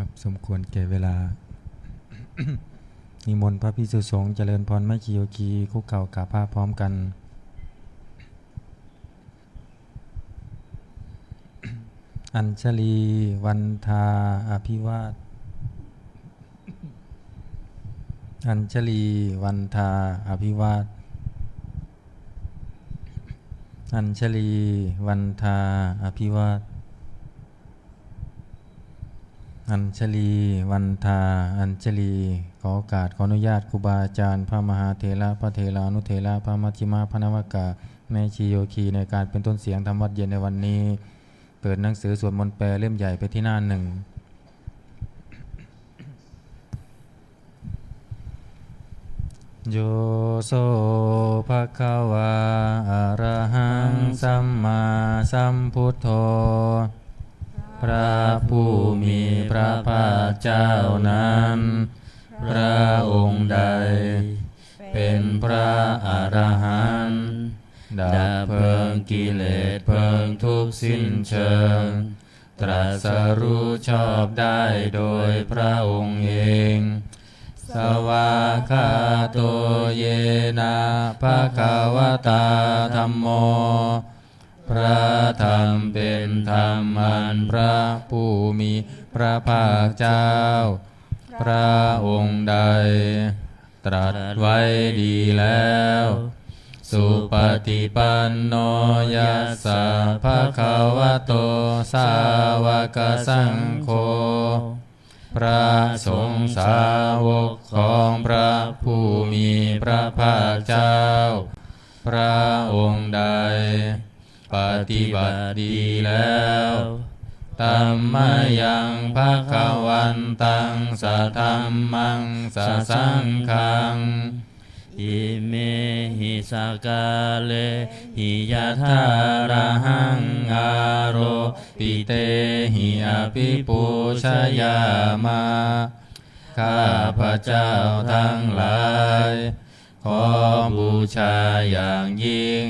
ครับสมควรแก่เวลา นิมนต์พระภิกษุสงฆ์เจริญพรไม่คีโยคีคุกเข่ากราบพระพร้อมกัน อัญชลีวันทาอภิวาทอัญชลีวันทาอภิวาทอัญชลีวันทาอภิวาทอัญชลีวันทาอัญชลีขอโอกาสขออนุญาตครูบาอาจารย์พระมหาเถระพระเถรานุเถระพระมัชฌิมาพระนวากาแม่ชีโยคีในการเป็นต้นเสียงธรรมวัดเย็นในวันนี้เปิดหนังสือสวดมนต์แปลเล่มใหญ่ไปที่หน้าหนึ่งโยโสภะคะวาอะระหังสัมมาสัมพุทโธพระผู้มีพระภาคเจ้านั้นพระองค์ใดเป็นพระอรหันต์ดับเพลิงกิเลสเพลิงทุกข์สิ้นเชิงตรัสรู้ชอบได้โดยพระองค์เองสวากขาโตเยนะภะคะวะตาธัมโมพระธรรมเป็นธรรมอันพระผู้มีพระภาคเจ้าพระองค์ใดตรัสไว้ดีแล้วสุปฏิปันโนยัสสะภะคะวะโตสาวกสังโฆพระสงฆ์สาวกของพระผู้มีพระภาคเจ้าพระองค์ใดปฏิบัติดีแล้วธัมมายังภคะวันตังสัทธัมมังสังฆังอิเมหิสกาเลหิยะทาระหังอาโรปิเตหิอภิปูชยามาข้าพระเจ้าทั้งหลายขอบูชาอย่างยิ่ง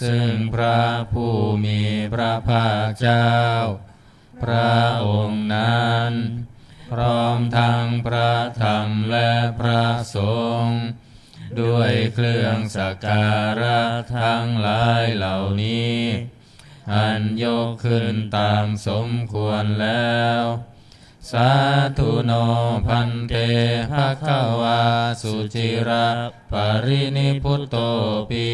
ซึ่งพระผู้มีพระภาคเจ้าพระองค์นั้นพร้อมทั้งพระธรรมและพระสงฆ์ด้วยเครื่องสักการะทั้งหลายเหล่านี้อันยกขึ้นตามสมควรแล้วสาธุโนพันเตภคะวาสุจิระปรินิพุตโตปิ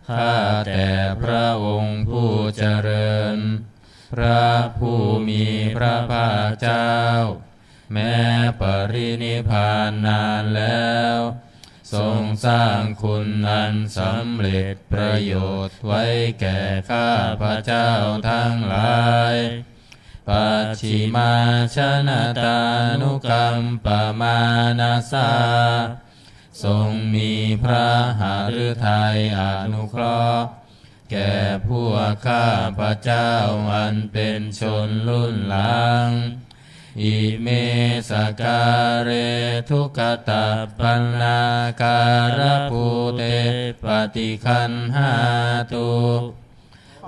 ข้าแต่พระองค์ผู้เจริญพระผู้มีพระภาคเจ้าแม้ปรินิพพานนานแล้วทรงสร้างคุณอันสำเร็จประโยชน์ไว้แก่ข้าพระเจ้าทั้งหลายปัจฉิมาชนะตานุกัมปมานาสาทรงมีพระหฤทัยอนุเคราะห์แก่พวกข้าพระเจ้าอันเป็นชนรุ่นหลังอิเมสการเรทุกขตาปัญนาการภูเตปฏิคันหาตุ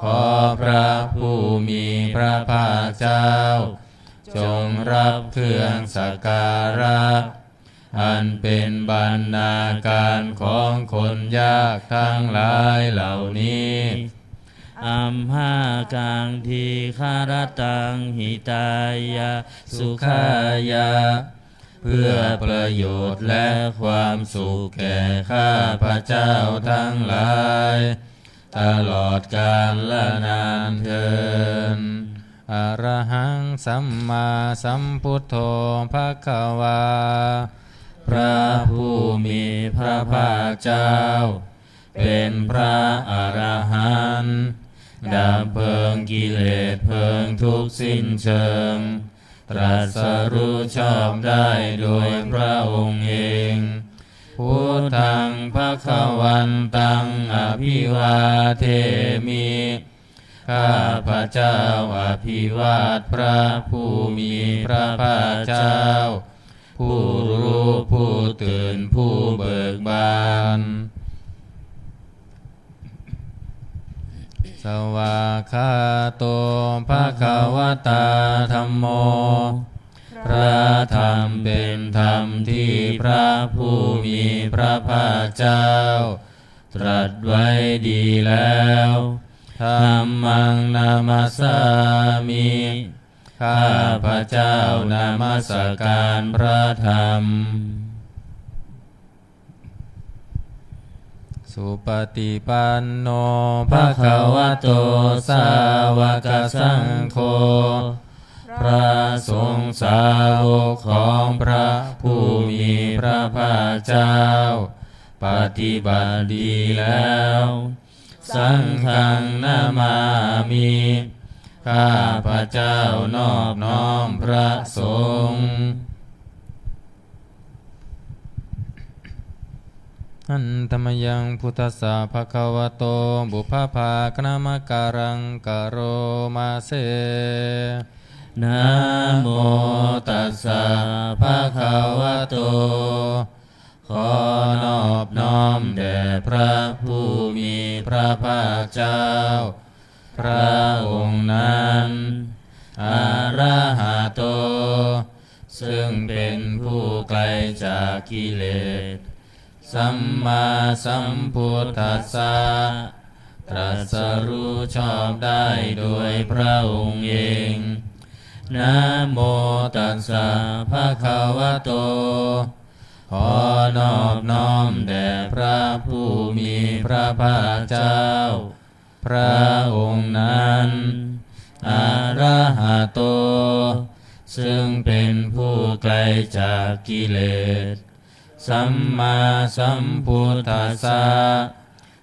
ขอพระผู้มีพระภาคเจ้าจงรับเครื่องสักการะอันเป็นบรรณาการของคนยากทั้งหลายเหล่านี้อัมหากังทีคารตังหิตายะสุขายะเพื่อประโยชน์และความสุขแก่ข้าพระเจ้าทั้งหลายตลอดกาลนานเทอญอะระหังสัมมาสัมพุทโธภคะวาพระผู้มีพระภาคเจ้าเป็นพระอรหันต์ดับเพลิงกิเลสเพลิงทุกข์สิ้นเชิงตรัสรู้ชอบได้โดยพระองค์เองพุทธังภคะวันตังอภิวาเทมิข้าพระเจ้าอภิวาทพระผู้มีพระภาคเจ้าผู้รู้ผู้ตื่นผู้เบิกบานสวากขาโตภะคะวะตาธัมโม พระธรรมเป็นธรรมที่พระผู้มีพระภาคเจ้าตรัสไว้ดีแล้วธัมมังนามัสสามิข้าพระเจ้านมัสการพระธรรมสุปฏิปันโนภะคะวะโตสาวกสังโฆพระสงฆ์สาวกของพระผู้มีพระภาคเจ้าปฏิบัติดีแล้วสังฆังนามามิข้าพระเจ้านอบน้อมพระสงฆ์อันตมยังพุทธัสสะภะคะวะโตบุพภาคณมการังกโรมาเสนะโมตัสสะภะคะวะโตขอนอบน้อมแด่พระผู้มีพระภาคเจ้าพระองค์นั้นอะระหะโตซึ่งเป็นผู้ไกลจากกิเลสสัมมาสัมพุทธัสสะตรัสรู้ชอบได้โดยพระองค์เองนะโมตัสสะภะคะวะโตขอนอบน้อมแด่พระผู้มีพระภาคเจ้าพระองค์นั้นอะระหะโตซึ่งเป็นผู้ไกลจากกิเลสสัมมาสัมพุทธัสสะ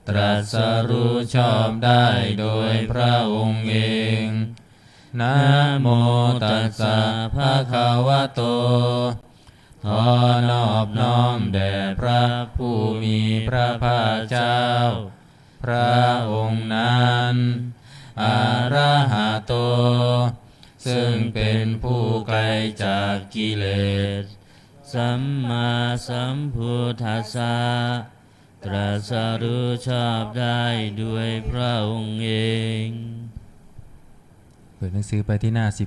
ตรัสรู้ชอบได้โดยพระองค์เองนะโมตัสสะภะคะวะโตขอนอบน้อมแด่พระผู้มีพระภาคเจ้าพระองค์นั้นอะระหะโตซึ่งเป็นผู้ไกลจากกิเลสสัมมาสัมพุทธัสสะตรัสรู้ชอบได้ด้วยพระองค์เองเปิดหนังสือไปที่หน้า19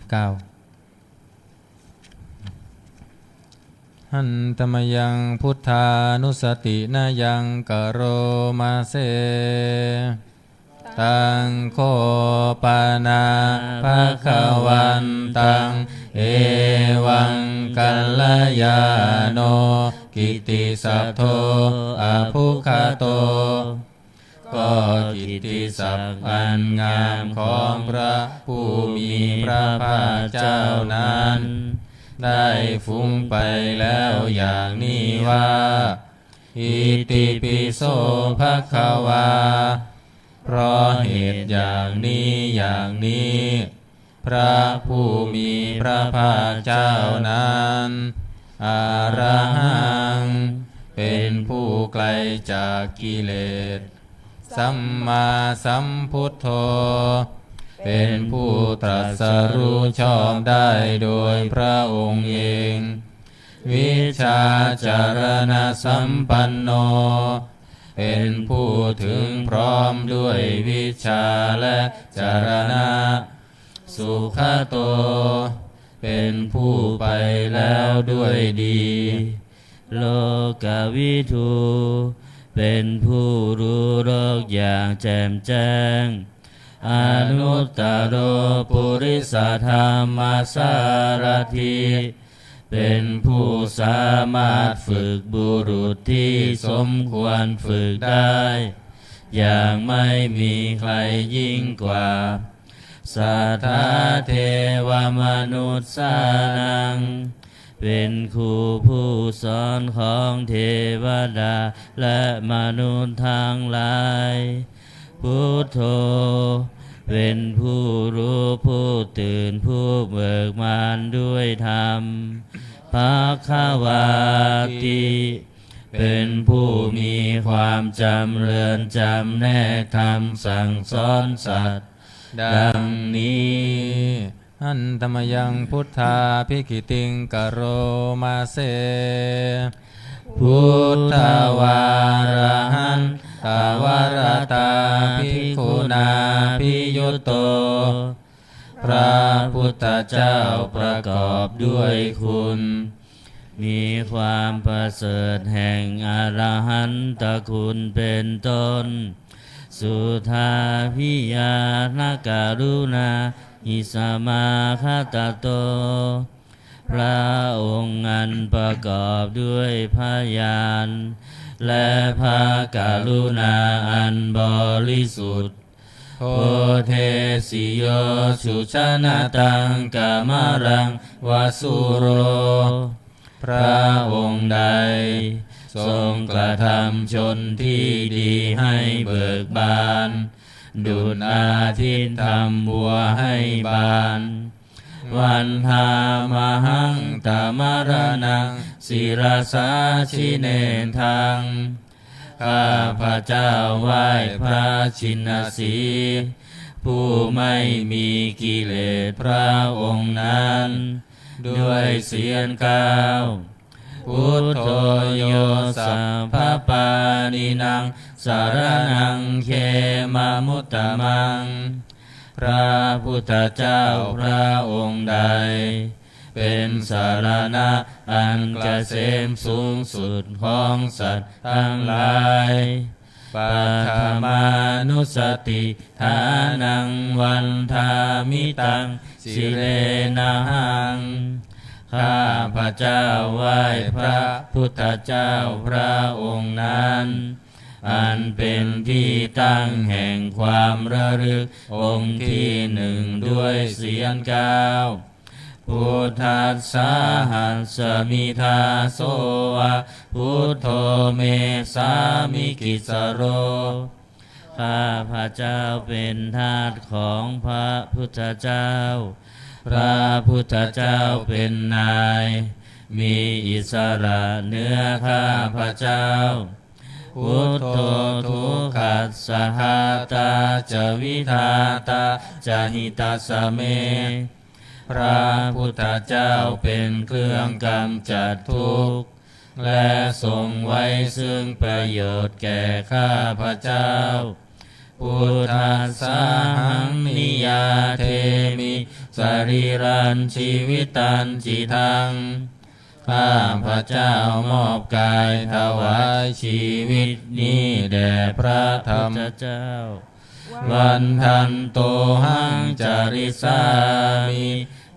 หันตมยังพุทธานุสตินายังกโรมาเสตังโคปานาภคะวันตังเอวังกัลลยาโนกิตติสัพโทอภุคโตก็กิตติศัพท์อันงามของพระผู้มีพระภาคเจ้านั้นได้ฟุ้งไปแล้วอย่างนี้ว่าอิติปิโสภควาเพราะเหตุอย่างนี้พระผู้มีพระภาคเจ้านั้นอะระหังเป็นผู้ไกลจากกิเลสสัมมาสัมพุทโธเป็นผู้ตรัสรู้ชอบได้โดยพระองค์เองวิชาจารณสัมปันโนเป็นผู้ถึงพร้อมด้วยวิชาและจารณะสุขโตเป็นผู้ไปแล้วด้วยดีโลกวิทูเป็นผู้รู้โลกอย่างแจ่มแจ้งอนุตตรปุริสธรรมสารถิเป็นผู้สามารถฝึกบุรุษที่สมควรฝึกได้อย่างไม่มีใครยิ่งกว่าสัทธาเทวมนุษย์สานังเป็นครูผู้สอนของเทวดาและมนุษย์ทั้งหลายพุทโธเป็นผู้รู้ผู้ตื่นผู้เบิกบานด้วยธรรมภควาติเป็นผู้มีความจำเริญจำแนกคำสั่งสอนสัตว์ดังนี้อันตมยังพุทธาภิกิติงกโรมาเสพุทธวารหันตาวรตาภิกขุนาภิยุตโตพ พระพุทธเจ้าประกอบด้วยคุณมีความประเสริฐแห่งอรหันตคุณเป็นต้นสุทาพิยานการุณาหิสมาคตโตพระองค์อันประกอบด้วยพยานและพระกรุณาอันบริสุทธิ์โอเทสิโยสุชนะตังกามรังวาสุโรพระองค์ใดทรงกระทำชนที่ดีให้เบิกบานดุจอาทิตย์ทำบัวให้บานวันธามหังตามรนังศิรสาชิเนทังข้าพระเจ้าไหว้พระชินสีห์ผู้ไม่มีกิเลสพระองค์นั้นด้วยเสียงก้าวพุทโธโยสัพพปานินังสารนังเขมามุตตมังพระพุทธเจ้าพระองค์ใดเป็นสารณะอันเกษมสูงสุดของสัตว์ทั้งหลายปัทมานุสติฐานังวันทามิตังสิเลนะหังข้าพระเจ้าไหว้พระพุทธเจ้าพระองค์นั้นอันเป็นที่ตั้งแห่งความระลึกองค์ที่หนึ่งด้วยเสียงก้าวพุทธัสสะหัสสมิทาโสวะพุทโธเมสามิกิสโรข้าพระเจ้าเป็นทาสของพระพุทธเจ้าพระพุทธเจ้าเป็นนายมีอิสระเหนือข้าพระเจ้าพุทโธทุกขัสสหตาจวิทาตาจหิตัสสะเมพระพุทธเจ้าเป็นเครื่องกำจัดทุกข์และทรงไว้ซึ่งประโยชน์แก่ข้าพระเจ้าพุทธัสสะหังนิยาเทมิสรีรันชีวิตันจิตังข้าพระเจ้ามอบกายถวายชีวิตนี้แด่พระธรรมเจ้าวันทันโตหังจาริสามิ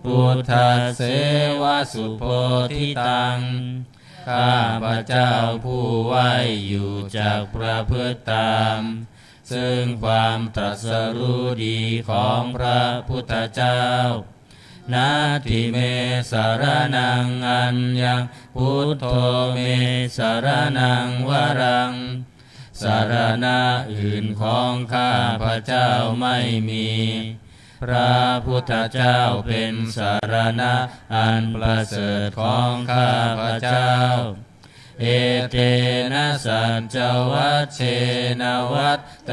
พุทธเสวะสุโพธิตังข้าพระเจ้าผู้ไหวอยู่จากประพฤติตามซึ่งความตรัสรู้ดีของพระพุทธเจ้านาทิเมสารนังอัญญังพุทโธเมสารนังวรังสารณะอื่นของข้าพระเจ้าไม่มีพระพุทธเจ้าเป็นสารณะอันประเสริฐของข้าพระเจ้าเอเตนะสัจจวัชเชนะวัตต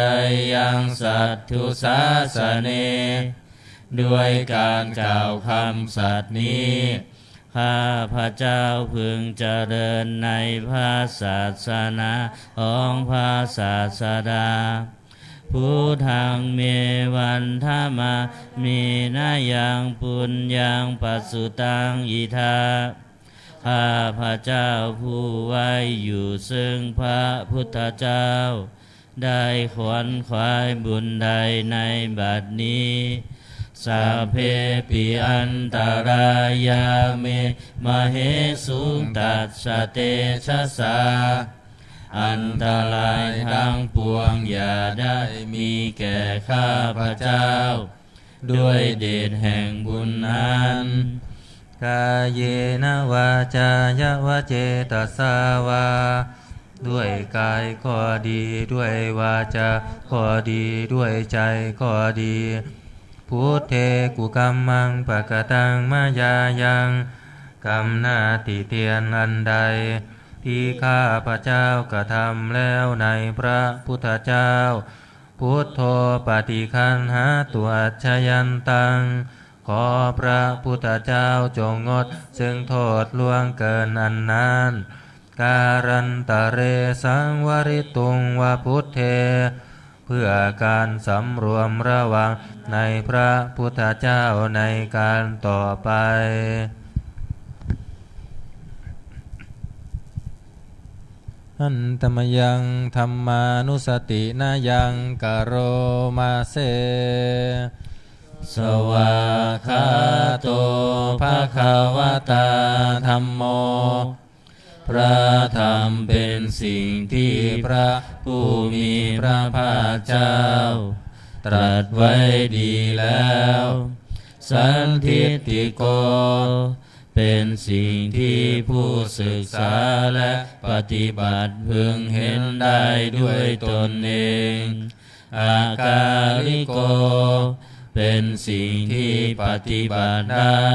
ยังสัทธุสาสเนด้วยการกล่าวคำสัตย์นี้ข้าพระเจ้าพึงเจริญในพระศาสนาของพระศาสดาพุทธังเมวันธามามีนายังปุญญังปัสสุตังอิทาข้าพระเจ้าผู้ไว้อยู่ซึ่งพระพุทธเจ้าได้ขวนขวายบุญใดในบัดนี้สัพเพปิอันตรายาเมมเหสุงตัสสะเตชะสาอันตรายทั้งปวงอย่าได้มีแก่ข้าพระเจ้าด้วยเดชแห่งบุญนั้นกายเยนะวาจายวเจตสาวาด้วยกายก็ดีด้วยวาจาก็ดีด้วยใจก็ดีพุทเทกุกัมมังปะกตังมายายังกรรมหน้าติเตียนอันใดที่ข้าพระเจ้ากระทำแล้วในพระพุทธเจ้าพุทโธปฏิคันหาตัวอัจฉยันตังขอพระพุทธเจ้าจงงดซึ่งโทษล่วงเกินอันนั้นการันตะเรสังวริตุงวะพุทเท เพื่อการสำรวมระวังในพระพุทธเจ้าในการต่อไปอันตมยังธรรมานุสตินายังกโรมาเสสวากขาโตภะคะวตาธัมโมพระธรรมเป็นสิ่งที่พระผู้มีพระภาคเจ้าตรัสไว้ดีแล้วสันทิฏฐิโกเป็นสิ่งที่ผู้ศึกษาและปฏิบัติพึงเห็นได้ด้วยตนเองอากาลิโกเป็นสิ่งที่ปฏิบัติได้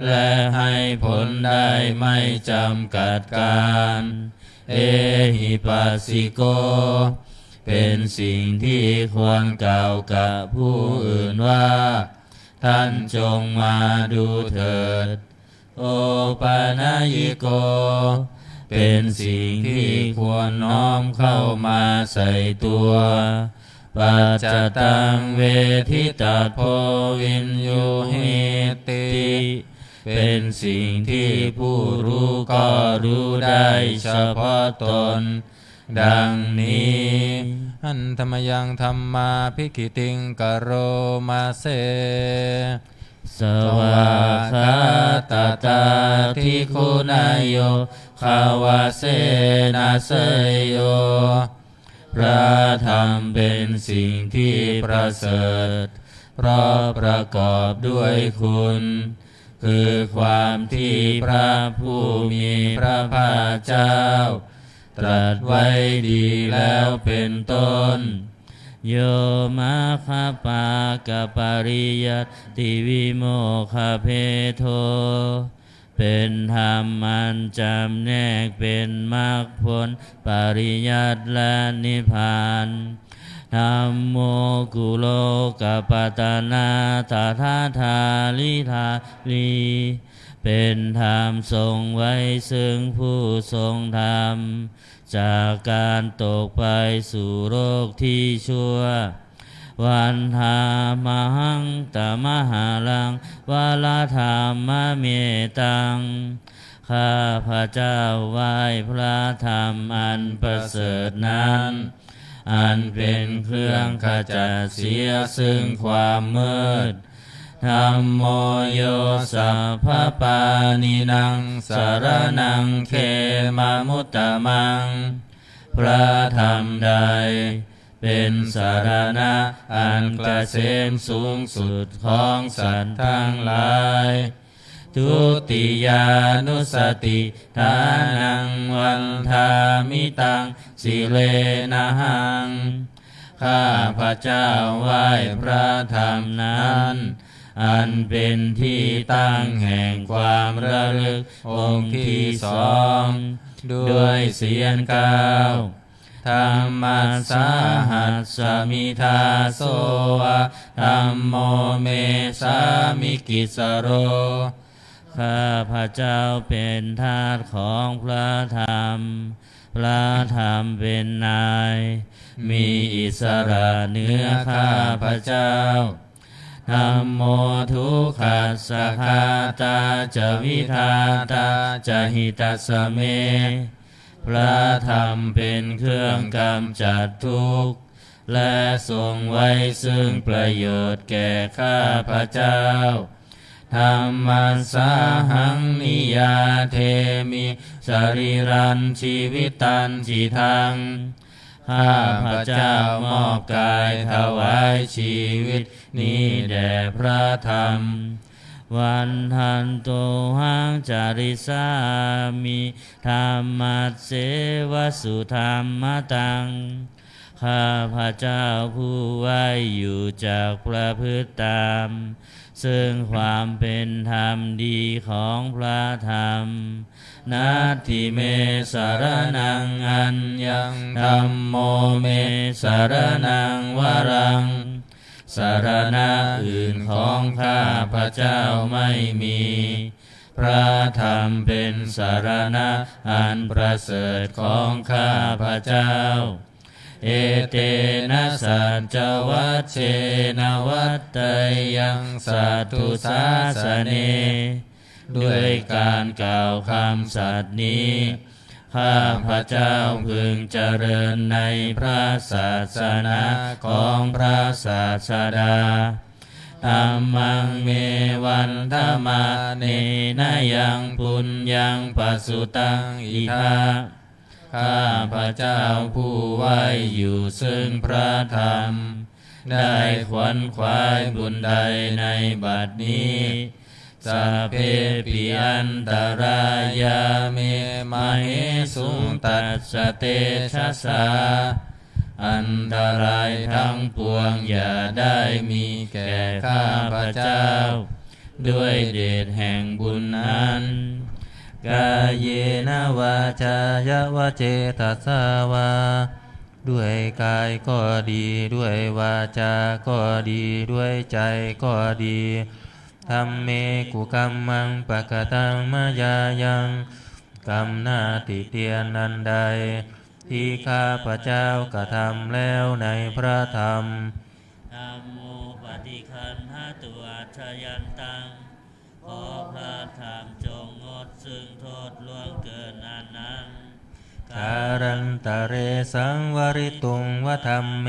และให้ผลได้ไม่จำกัดการเอหิปัสสิโกเป็นสิ่งที่ควรกล่าวกับผู้อื่นว่าท่านจงมาดูเถิดโอปานายิโกเป็นสิ่งที่ควรน้อมเข้ามาใส่ตัวปัจจตังเวทิตัสโพวินยูหิติเป็นสิ่งที่ผู้รู้ก็รู้ได้เฉพาะตนดังนี้อันธรรมยังธรรมาภิกขิติงกโรมาเสสวากขาตตาทิคุณายโยภาวะเสนาเสยโยพระธรรมเป็นสิ่งที่ประเสริฐเพราะประกอบด้วยคุณคือความที่พระผู้มีพระภาคเจ้าตรัสไว้ดีแล้วเป็นต้นโยมาคาปากปริยัติวิโมคเพโทเป็นธรรมอันจำแนกเป็นมรรคผลปริยัติและนิพพานธัมโมกุโลกปัตตนาตถาธาลิธาลีเป็นธรรมทรงไว้ซึ่งผู้ทรงธรรมจากการตกไปสู่โลกที่ชั่ววันธามหังตมหาลังวาลธรรมเมตังข้าพระเจ้าไหว้พระธรรมอันประเสริฐนั้นอันเป็นเครื่องขจัดเสียซึ่งความมืดธัมโมโยสัพพปานินังสารนังเขมามุตตมังพระธรรมใดเป็นสารณะอันเกษมสูงสุดของสัตว์ทั้งหลายทุติยานุสติทานังวันทามิตังสิเลนะหังข้าพระเจ้าไหว้พระธรรมนั้นอันเป็นที่ตั้งแห่งความระลึกองค์ที่สองด้วยเสียงก้าวธรรมัสสาหัสสมิทาโสธัมโมเมสามิกิสโรข้าพระเจ้าเป็นทาสของพระธรรมพระธรรมเป็นนายมีอิสระเหนือข้าพระเจ้าธัมโมทุกขัสสะคาตาจะวิทาตาจะหิตัสสะเมพระธรรมเป็นเครื่องกำจัดทุกข์และทรงไว้ซึ่งประโยชน์แก่ข้าพระเจ้าธัมมัสสาหังนิยาเทมิสรีรันชีวิตันจิทังข้าพระเจ้ามอบกายถวายชีวิตนี้แด่พระธรรมวันทันโตหังจาริสามิธรรมัสเสวสุธรรมตังข้าพระเจ้าผู้ไหวอยู่จากประพฤติตามซึ่งความเป็นธรรมดีของพระธรรมนัตถิเมสารนังอัญญังธัมโมเมสารนังวรังสารณะอื่นของข้าพระเจ้าไม่มีพระธรรมเป็นสารณะอันประเสริฐของข้าพระเจ้า เอเตนะสัจจวัชเชนะวัตเตยังสัตตุสาสเนด้วยการกล่าวคำสัตย์นี้ข้าพระเจ้าพึงเจริญในพระศาสนาของพระศาสดาธัมมังเมวันธรรมาเนนะยังปุญญังปัสสุตังอิทาข้าพระเจ้าผู้ไว้อยู่ซึ่งพระธรรมได้ขวนขวายบุญใดในบัดนี้สัพเพปิอันตรายาเมมเหสุตัสสะเตชะสาอันตรายทั้งปวงอย่าได้มีแก่ข้าพระเจ้าด้วยเดชแห่งบุญนั้นกายเยนะวาจายะวะเจตสาวาด้วยกายก็ดีด้วยวาจาก็ดีด้วยใจก็ดีธัมเมกุกัมมังปะกตังมายายังกรรมหน้าติเตียนนันใดที่ข้าพระเจ้ากระทำแล้วในพระธรรมธัมโมปฏิคันหตุอัจฉยันตังขอพระธรรมจงงดซึ่งโทษล่วงเกินนั้นการันตะเรสังวริตุงวธรรมเม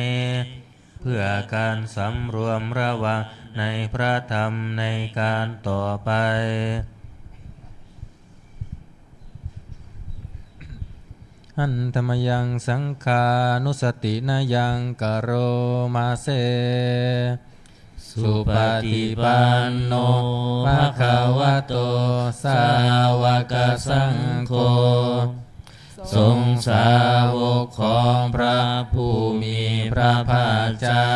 เพื่อการสำรวมระวังในพระธรรมในการต่อไปอันธรรมยังสังขานุสตินายังกโรมาเสสุปฏิปันโนภะคะวะโตสาวกสังโฆทรงสาวกของพระผู้มีพระภาคเจ้า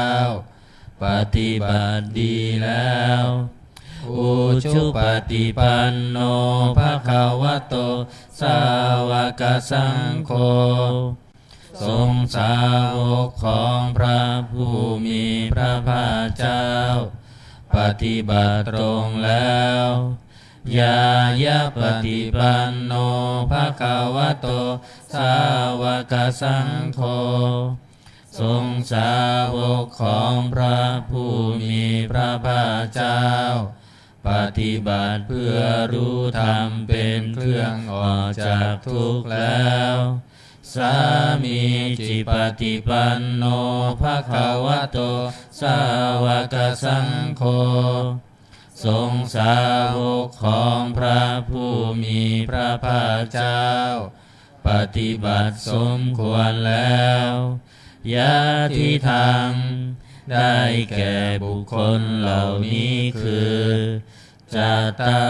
ปฏิบัติดีแล้วอุชุปฏิปันโนภะคะวะโตสาวกสังโฆทรงสาวกของพระผู้มีพระภาคเจ้าปฏิบัติตรงแล้วยายะปฏิปันโนภะคะวะโตสาวกสังโฆทรงสาวกของพระผู้มีพระภาคเจ้าปฏิบัติเพื่อรู้ธรรมเป็นเครื่องออกจากทุกข์แล้วสามีจิปฏิปันโนภะคะวะโตสาวกสังโฆทรงสาวกของพระผู้มีพระภาคเจ้าปฏิบัติสมควรแล้วยะทิทางได้แก่บุคคลเหล่านี้คือจัตตา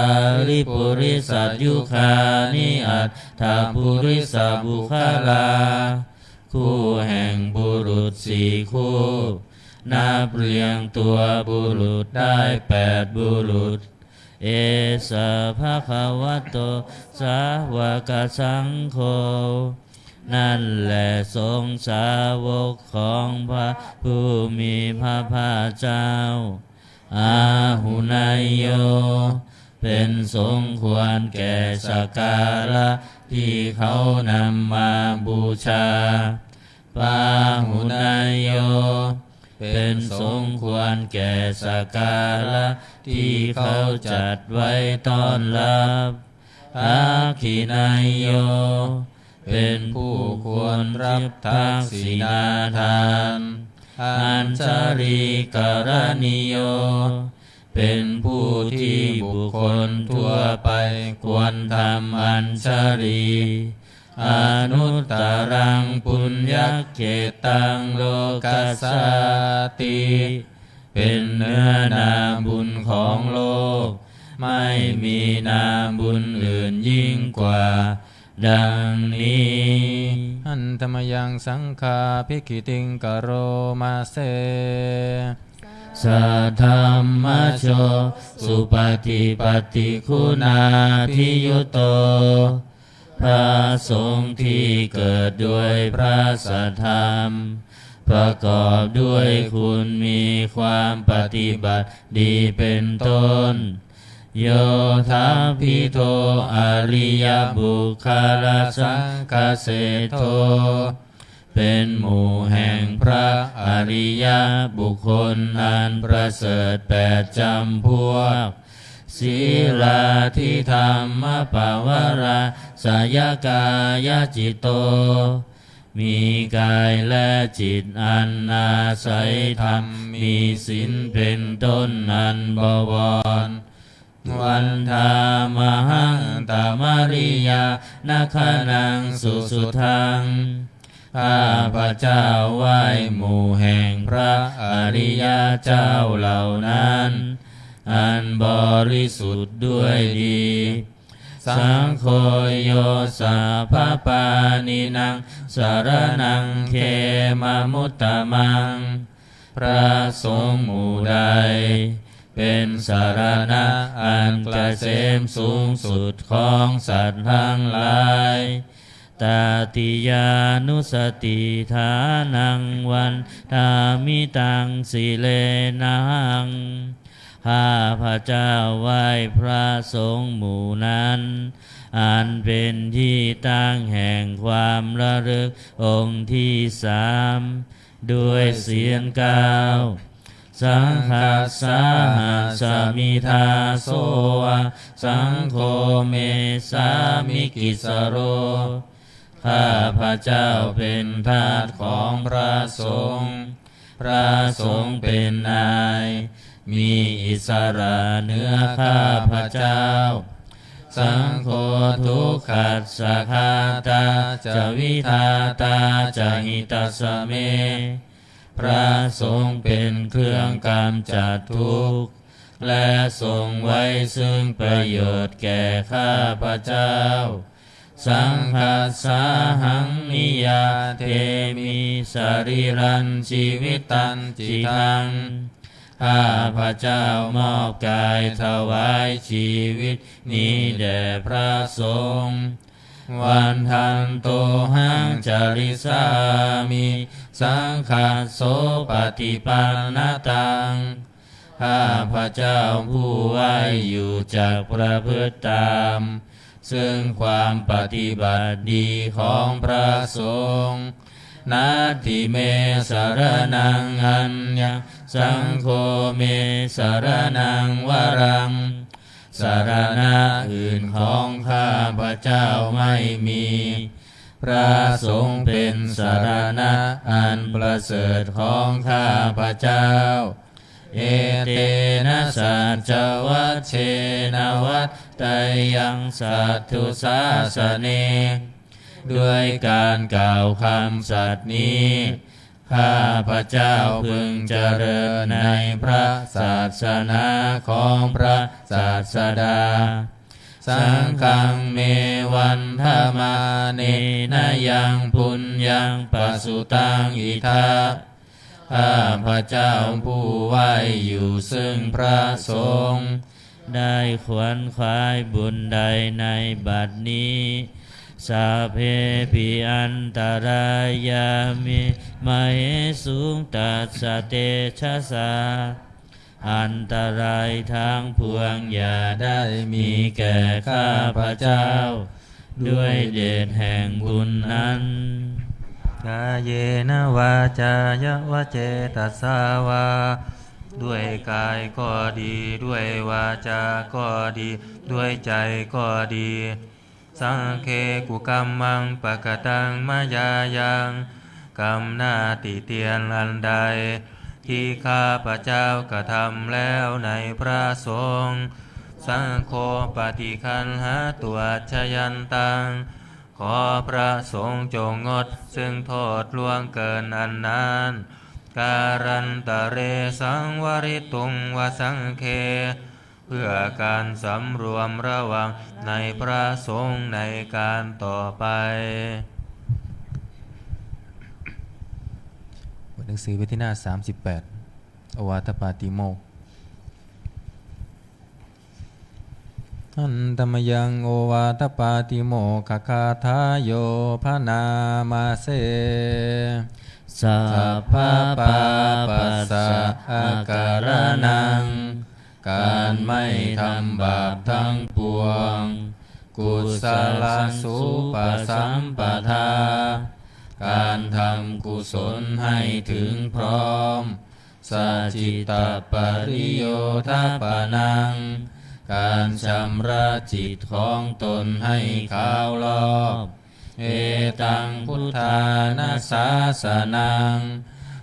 ริปุริสัตยุคานิอัตถปุริสบุคลาคู่แห่งบุรุษสี่คู่นับเรียงตัวบุรุษได้8บุรุษเอสะภะคะวะโตสาวกสังโฆนั่นแหละทรงสาวกของพระผู้มีพระภาคเจ้าอาหุนายโยเป็นสมควรแก่สักการะที่เขานำมาบูชาปาหุนายโยเป็นสมควรแก่สักการะที่เขาจัดไว้ต้อนรับอาคินายโยเป็นผู้ควรรับทักษิณาทานอัญชลีกรณิโยเป็นผู้ที่บุคคลทั่วไปควรทำอัญชลีอนุตตรังปุญญเกตังโลกัสสติเป็นเนื้อนาบุญของโลกไม่มีนาบุญอื่นยิ่งกว่าดังนี้อันธรรมยังสังฆาภิกขิติงกโรมาเสสัทธัมมโชสุปฏิปัตติคุณาภิยุโตพระสงฆ์ที่เกิดด้วยพระสัทธรรมประกอบด้วยคุณมีความปฏิบัติดีเป็นต้นโยธาภิโทอริยบุคคลสังฆเสโท เป็นหมู่แห่งพระอริยบุคคลอันประเสริฐ8 จำพวกศีลาทิธรรมปวาราสายกายจิตโตมีกายและจิตอันอาศัยธรรมมีศีลเป็นต้นอันบวรวันธามหังตามริยานาคนังสุสุทังข้าพระเจ้าไหว้หมู่แห่งพระอริยเจ้าเหล่านั้นอันบริสุทธิ์ด้วยดีสังโฆโยสัพพปานินังสารนังเขมมุตตมังพระสงฆ์หมู่ใดเป็นสารณะอันเกษมสูงสุดของสัตว์ทั้งหลายตาติยานุสติฐานังวันทามิตังสิเลนังข้าพระเจ้าไหว้พระสงฆ์หมู่นั้นอันเป็นที่ตั้งแห่งความระลึกองค์ที่3ด้วยเสียง9สังฆัสสะสมิทาโสสังโฆเมสามิกิสโรข้าพระเจ้าเป็นทาสของพระสงฆ์พระสงฆ์เป็นนายมีอิสระเหนือข้าพระเจ้าสังโฆทุกขัสสะคาตาจะวิทาตาจะหิตัสสะเมพระสงฆ์เป็นเครื่องกำจัดทุกข์และทรงไว้ซึ่งประโยชน์แก่ข้าพระเจ้าสังฆัสสะหังนิยาเทมิสรีรันชีวิตันจิตังข้าพระเจ้ามอบกายถวายชีวิตนี้แด่พระสงฆ์วันทันโตหังจาริสามิสังฆัสโสปฏิปันนตังข้าพระเจ้าผู้ไหวอยู่จากประพฤติตามซึ่งความปฏิบัติดีของพระสงฆ์นาทิเมสารนังอัญญังสังโฆเมสารนังวรังสารณะอื่นของข้าพระเจ้าไม่มีพระสงฆ์เป็นสารณะอันประเสริฐของข้าพระเจ้าเอเตนะสัจวัชเชนะวัตตยังสัตถุสาสเนด้วยการกล่าวคำสัตย์นี้ข้าพระเจ้าพึงเจริญในพระศาสนาของพระศาสดาสังฆังเมวันธมาเนนะยังปุญญังปสุตังอิทาข้าพระเจ้าผู้ไหวอยู่ซึ่งพระสงฆ์ได้ขวนขวายบุญใดในบัดนี้สัพเพปิอันตรายามิมเหสุงตัสสะเตชะสาอันตรายทางพวงอย่าได้มีแก่ข้าพระเจ้าด้วยเดชแห่งบุญนั้นกาเยนะวาจายวะเจตัสสาวาด้วยกายก็ดีด้วยวาจาก็ดีด้วยใจก็ดีสังเคกุกัมมังปะกตังมายายังกรรมหน้าติเตียนอันใดที่ข้าพระเจ้ากระทำแล้วในพระสงฆ์สังโฆปฏิคันหาตัวชยันตังขอพระสงฆ์จงงดซึ่งโทษล่วงเกินอันนั้นการันตะเรสังวริตุงวสังเคเพื่อการสำรวมระวังในพระสงฆ์ในการต่อไปบทหนังสือวิธีหน้า38โอวาทปาติโมกข์อันตมยังโอวาทปาติโมกขคาทาโยพนามาเสสัพพปาปัสสะอาการนังการไม่ทำบาปทั้งปวงกุศลสุปสัมปทา การทำกุศลให้ถึงพร้อมสัจจิตปริโยทปนังการชำระจิตของตนให้ขาวรอบเอตังพุทธานาสาสนัง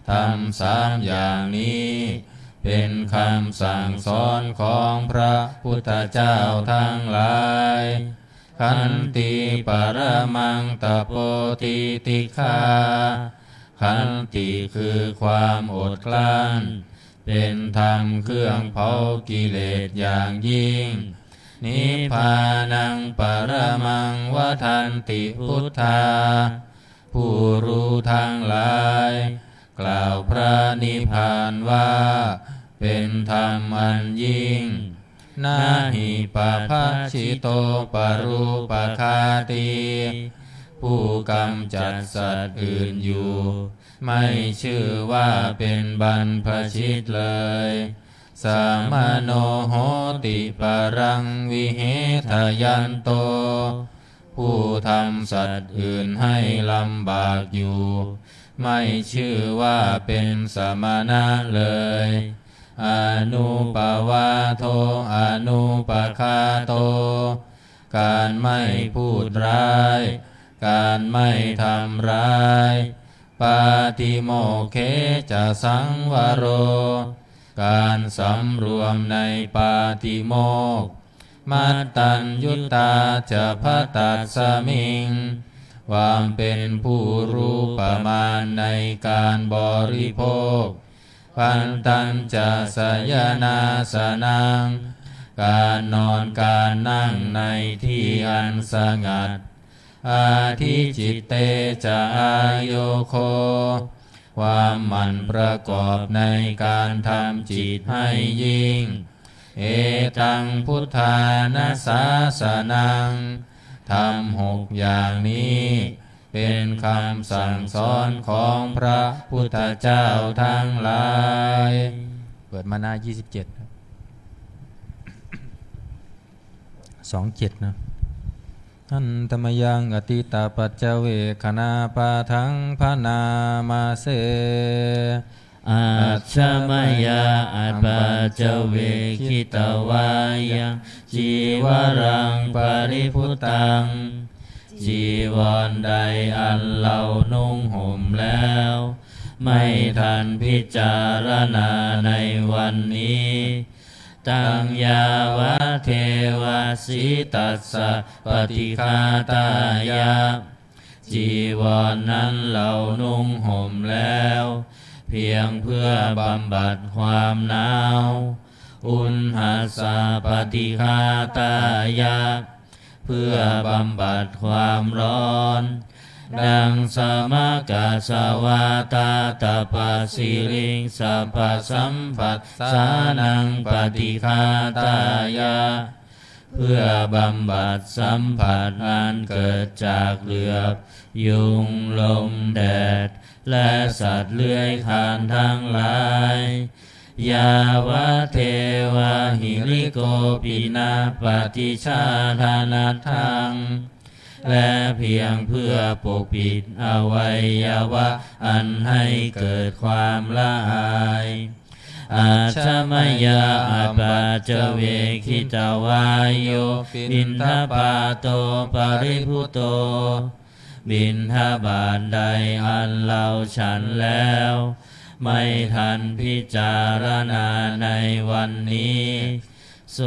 ทำ3 อย่างนี้เป็นคำสั่งสอนของพระพุทธเจ้าทั้งหลายขันติปรมังตโปติติฆาขันติคือความอดกลั้นเป็นธรรมเครื่องเผากิเลสอย่างยิ่งนิพพานังปรมังวทันติพุทธาผู้รู้ทั้งหลายกล่าวพระนิพพานว่าเป็นธรรมอันยิ่งนาหิปภัชชิโตปรูปคาติผู้กำจัดสัตว์อื่นอยู่ไม่ชื่อว่าเป็นบรรพชิตเลยสามโนโหติปรังวิเหทยันโตผู้ทำสัตว์อื่นให้ลำบากอยู่ไม่ชื่อว่าเป็นสมณะเลยอนุปวาโทอนุปคาโตการไม่พูดร้ายการไม่ทำร้ายปาติโมกเขจะสังวโรการสำรวมในปาติโมกข์มัตตัญยุตตาจะพะตัสสมิงความเป็นผู้รู้ประมาณในการบริโภคปันตัญจะสยนาสนังการนอนการนั่งในที่อันสงัดอาทิจิตเตจะอาโยโคความหมั่นประกอบในการทำจิตให้ยิ่งเอตังพุทธานาสาสนังทำ6 อย่างนี้เป็นคำสั่งสอนของพระพุทธเจ้าทั้งหลายเปิดมาหน้า27ครับ27นะอันตมยังอติตาปัจจเวคณาปาทังพนามาเสอัจฉมยาอัปปัจจเวคิตวายังจีวรังปริพุตังจีวรใดอันเรานุ่งห่มแล้วไม่ทันพิจารณาในวันนี้ตังยาวะเทวาสิตัสสะปฏิฆาตายะจีวรนั้นเรานุ่งห่มแล้วเพียงเพื่อบำบัดความหนาวอุณหัสสะปฏิฆาตายะเพื่อบำบัดความร้อนดังสมกาสวาตาตปะสิลิงสัพพสัมปัสสานังปฏิฆาตายะเพื่อบำบัดสัมผัสอันเกิดจากเหลือบยุงลมแดดและสัตว์เลื้อยคลานทั้งหลายยาวะเทวะหิริโกปินาปฏิชาทานาทังและเพียงเพื่อปกปิดอวัยวะอันให้เกิดความละอายอาชมยาอัปปัจจเวคิตวายโยบิณฑบาตโตปริภุโตบิณฑบาตใดอันเราฉันแล้วไม่ทันพิจารณาในวันนี้โส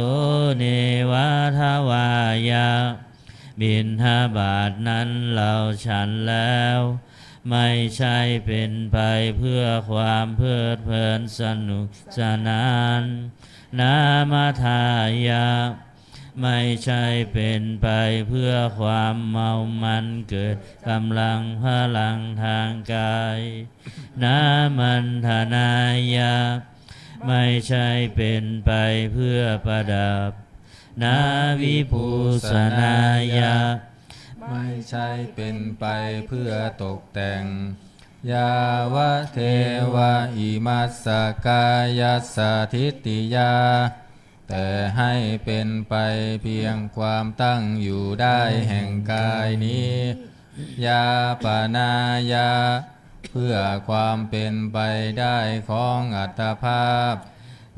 เนวะทวายะบิณฑบาตนั้นเราฉันแล้วไม่ใช่เป็นไปเพื่อความเพลิดเพลินสนุกสนานนามทายะไม่ใช่เป็นไปเพื่อความเมามันเกิดกำลังพลังทางกายนามันธนายะไม่ใช่เป็นไปเพื่อประดับนาวิภูสนายะไม่ใช่เป็นไปเพื่อตกแต่งยาวะเทวะอิมัสสกายสสทิฏฐิยาแต่ให้เป็นไปเพียงความตั้งอยู่ได้แห่งกายนี้ ยาปนายาเพื่อความเป็นไปได้ของอัตภาพ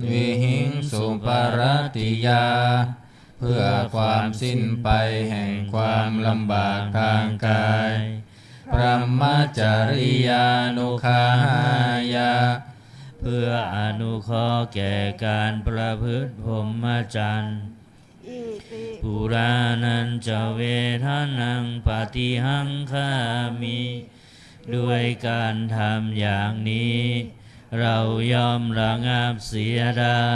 วิหิงสุปรติยาเพื่อความสิ้นไปแห่งความลำบากทางกายพรหมจริยานุคายาเพื่ออนุเคราะห์แก่การประพฤติพรหมจรรย์ปุรานันจะเวทานังปฏิหังคามิด้วยการทำอย่างนี้เรายอมระงับเสียได้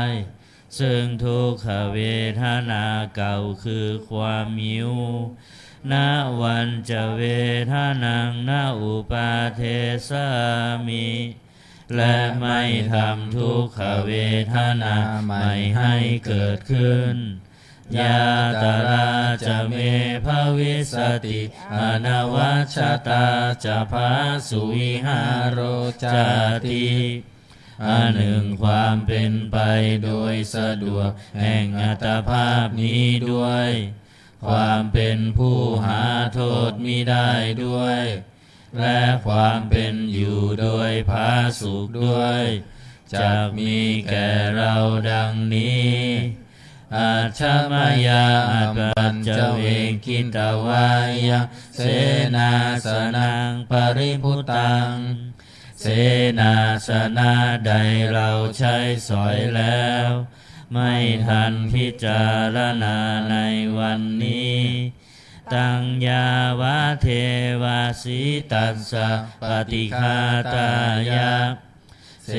ซึ่งทุกขเวทนาเก่าคือความหิวณวันจะเวทานังณอุปาเทสามิและไม่ทำทุกขเวทนาไม่ให้เกิดขึ้นยาตราจะเมภวิสติอนวัชชตาจะภาสุวิหารโรจาติอันหนึ่งความเป็นไปโดยสะดวกแห่งอัตภาพนี้ด้วยความเป็นผู้หาโทษมิได้ด้วยและความเป็นอยู่โดยผาสุกด้วยจักมีแก่เราดังนี้อาชมายาอัปปัญจเวคิตวายะเสนาสนังปริพุตังเสนาสนะใดเราใช้สอยแล้วไม่ทันพิจารณาในวันนี้ตังยาวะเทวาสิตัสสะปฏิฆาตายะเส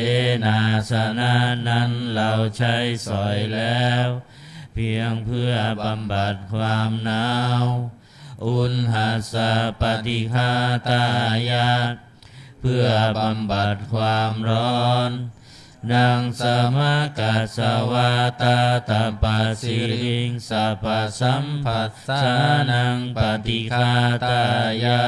นาสนะนั้นเราใช้สอยแล้วเพียงเพื่อบำบัดความหนาวอุณหัสสะปฏิฆาตายะเพื่อบำบัดความร้อนดังสมกัสสวาตาตปัสสิริงสัพพสัมผัสสานังปฏิฆาตายะ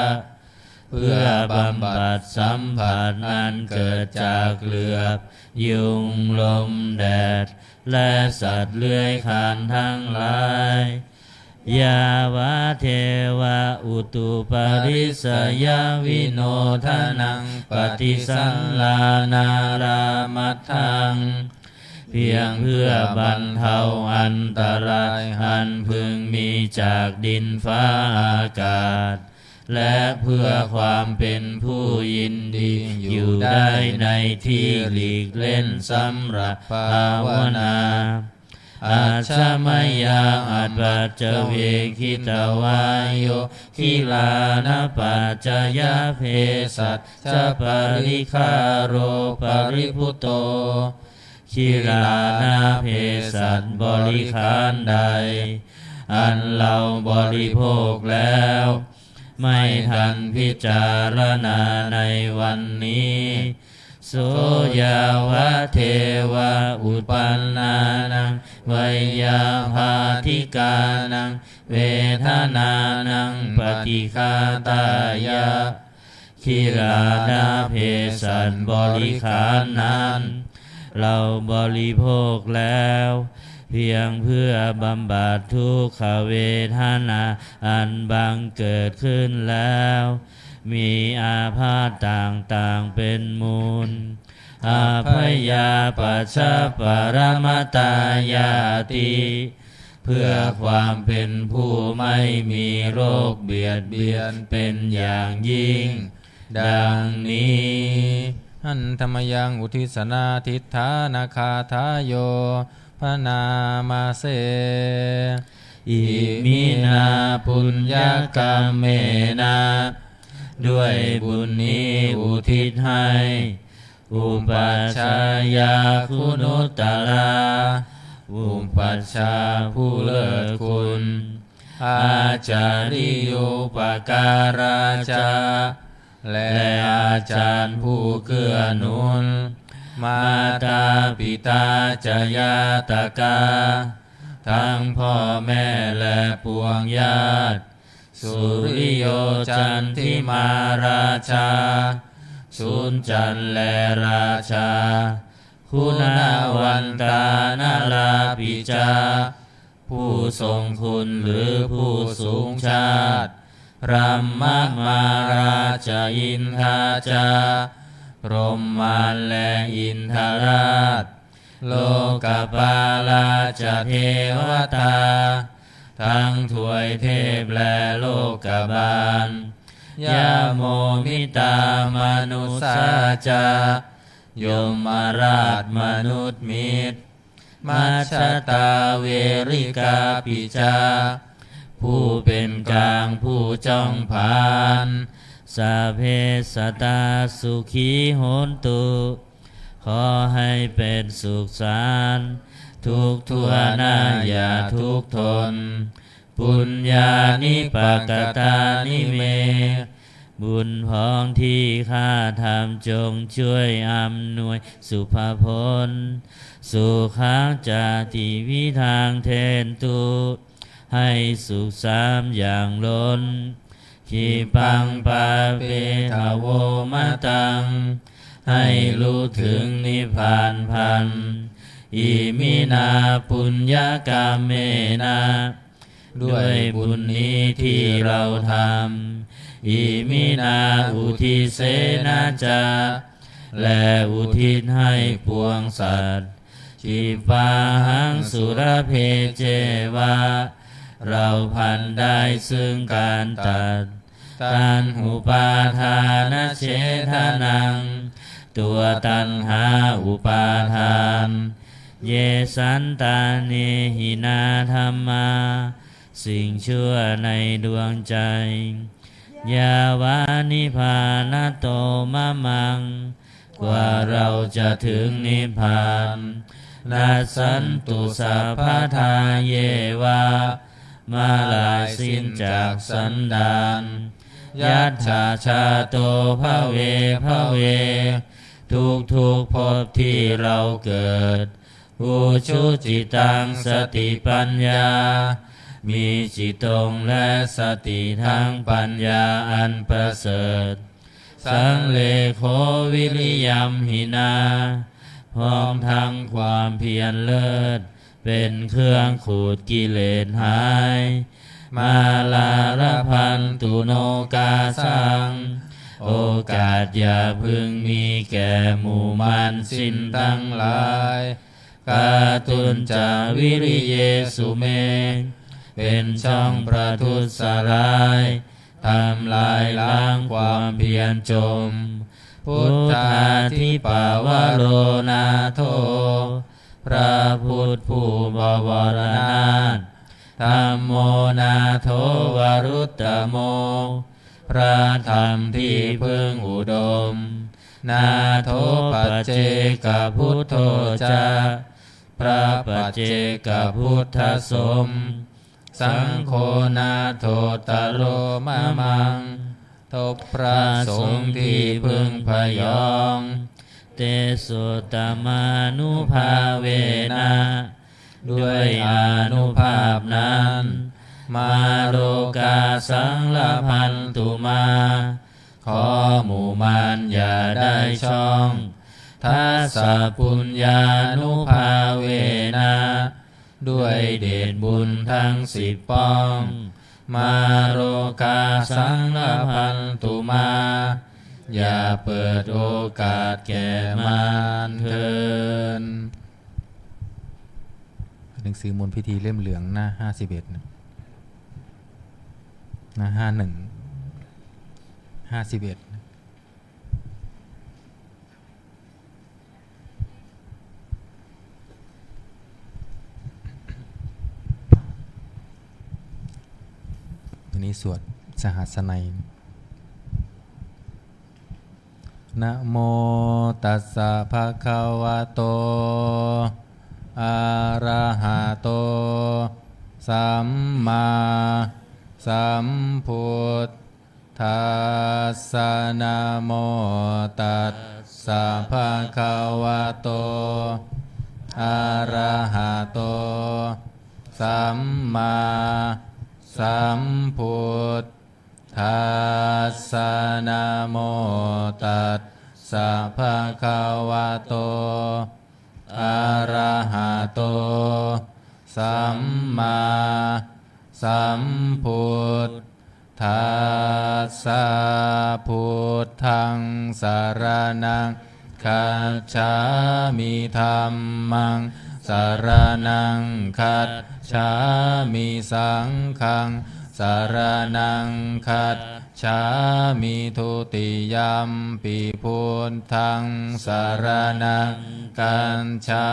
เพื่อบำบัดสัมผัสนั้นเกิดจากเหลือบยุงลมแดดและสัตว์เลื้อยคลานทั้งหลายยาวะเทวะอุตุปริสยวิโนทานังปฏิสัลลานารามัตถังเพียงเพื่อบรรเทาอันตรายอันพึงมีจากดินฟ้าอากาศและเพื่อความเป็นผู้ยินดีอยู่ได้ในที่หลีกเล่นสำหรับภาวนาอาชมายาอัปปัจจเวคิตวายโยคิลานปัจจยเพสัชจะปริคาโรปริพุโตคิลานาเพสัชบริขารใดอันเราบริโภคแล้วไม่ทันพิจารณาในวันนี้โสยาวะเทวะอุปันนานังไวยาภาธิกานังเวทนานังปฏิฆาตายะคิรานาเพสันบริขารนั้นเราบริโภคแล้วเพียงเพื่อบำบัดทุกขเวทนาอันบังเกิดขึ้นแล้วมีอาพาธต่างๆเป็นมูลอาพยาปัชชปรมตายาติเพื่อความเป็นผู้ไม่มีโรคเบียดเบียนเป็นอย่างยิ่งดังนี้หันธรรมยังอุทิศนาทิฏฐานาคาทายโยพนามาเสอิมินาปุญญกรรมเมนะด้วยบุญนี้อุทิศให้อุปัชฌายาคุณุตตราอุปัชฌาย์ผู้เลิศคุณอาจาริยุปการาจาและอาจารย์ผู้เกื้อหนุนมาตาปิตาจยาตกาทั้งพ่อแม่และปวงญาติสุริโยจันทิมาราชาสุนจันและราชาคุณาวันตานาลาปิจาผู้ทรงคุณหรือผู้สูงชาติ รัมมมาราชอินทาจาพรหมานและอินทราชโลกปาลาจะเทวตาทั้งถวยเทพและโลกบาลยาโมมิตามนุสสาจายมราชมนุษย์มิตรมัชฌตาเวริกาปิจาผู้เป็นกลางผู้จ้องผานสัพเพสัตตาสุขีโหนตุขอให้เป็นสุขสันต์ทุกทั่วหน้าอย่าทุกข์ทนปุญญานิปกตานิเมบุญพ้องที่ข้าทำจงช่วยอำนวยสุภาพลสุขังจาติวิทางเทนตุให้สุขสามอย่างล้นขีปังปาเปทาโวมะตังให้รู้ถึงนิพพานพันอิมินาปุญญากาเมนะด้วยบุญนี้ที่เราทำอิมินาอุทิเสนาจาและอุทิศให้ปวงสัตว์จิปาหังสุรเพเจวะเราพันได้ซึ่งการตัดตัณหุปาทานเฉทนังตัวตัณหาอุปาทานเยสันตานิหินาธรรมาสิ่งชั่วในดวงใจยาวานิพานโตมะมังกว่าเราจะถึงนิพพานนาสันตุสัพพทาเยวามาลายสิ้นจากสันดานยัตถาชาโตภเวภเวทุกภพที่เราเกิดอุชุจิตังสติปัญญามีจิตตรงและสติทั้งปัญญาอันประเสริฐสังเลโควิริยัมหินาพร้อมทั้งความเพียรเลิศเป็นเครื่องขูดกิเลสหายมาลาระพันตุโนกาสังโอกาสอย่าพึงมีแก่หมู่มารสิ้นทั้งหลายกาตุนจาวิริเยสุเมเป็นช่องประทุษร้ายทำลายล้างความเพียรจมพุทธาธิปาวโรนาโทพระพุทธผู้บวรนาถธัมโมนาโทวรุตตโมพระธรรมที่พึ่งอุดมนาโทปัจเจกพุทโธจาพระปัจเจกพุทธสมสังโฆนาโทตโรมะมังทบพระสงฆ์ที่พึ่งพยองเตสุตมานุภาเวนะด้วยอานุภาพนั้นมาโลกาสังละพันตุมาขอหมู่มารอย่าได้ช่องทัสสะปุญญานุภาเวนะด้วยเดชบุญทั้ง10ป้องมาโลกาสังละพันตุมาอย่าเปิดโอกาสแก่มารเถิดหนังสือมนต์พิธีเล่มเหลืองหน้า51หน้า51 51อันนี้สวดสหัสนัยนะโมตัสสะภะคะวะโตอะระหะโตสัมมาสัมพุทธัสสะนะโมตัสสะภะคะวะโตอะระหะโตสัมมาสัมพุทธัสสะนะโมตัสสะภะคะวะโตอะระหะโตสัมมาสัมพุท ธัสสะพุทธังสรณังคัจฉามิธัมมังสรณังคัจฉามิสังฆังสรณังคัจฉามิทุติยัมปิพุทธังสรณังคัจฉา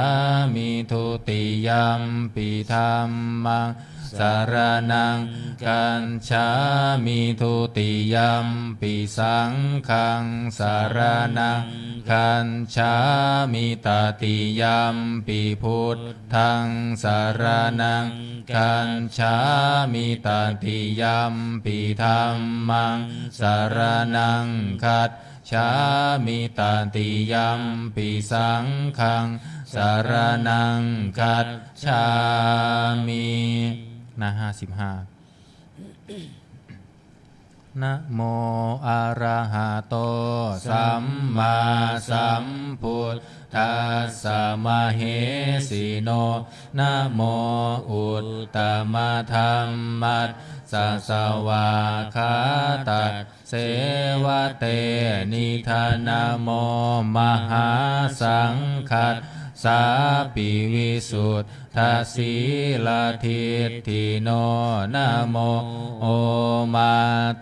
มิทุติยัมปิธัมมังสรณังคัจฉามิทุติยัมปิสังฆังสรณังคัจฉามิตติยัมปิพุทธังสรณังคัจฉามิตติยัมปิธัมมังสรณังคัจฉามิตติยัมปิสังฆังสรณังคัจฉามิหน้า55นะโมอะระหะโตสัมมาสัมพุทธัสสะมะเหสิโนนะโมอุตตมะธัมมัสสะสวาคาตัสเสวะเตนิธานโมมหาสังฆัสสาปิวิสุทธัสสีลทิฏฐิโนนะโมโอมา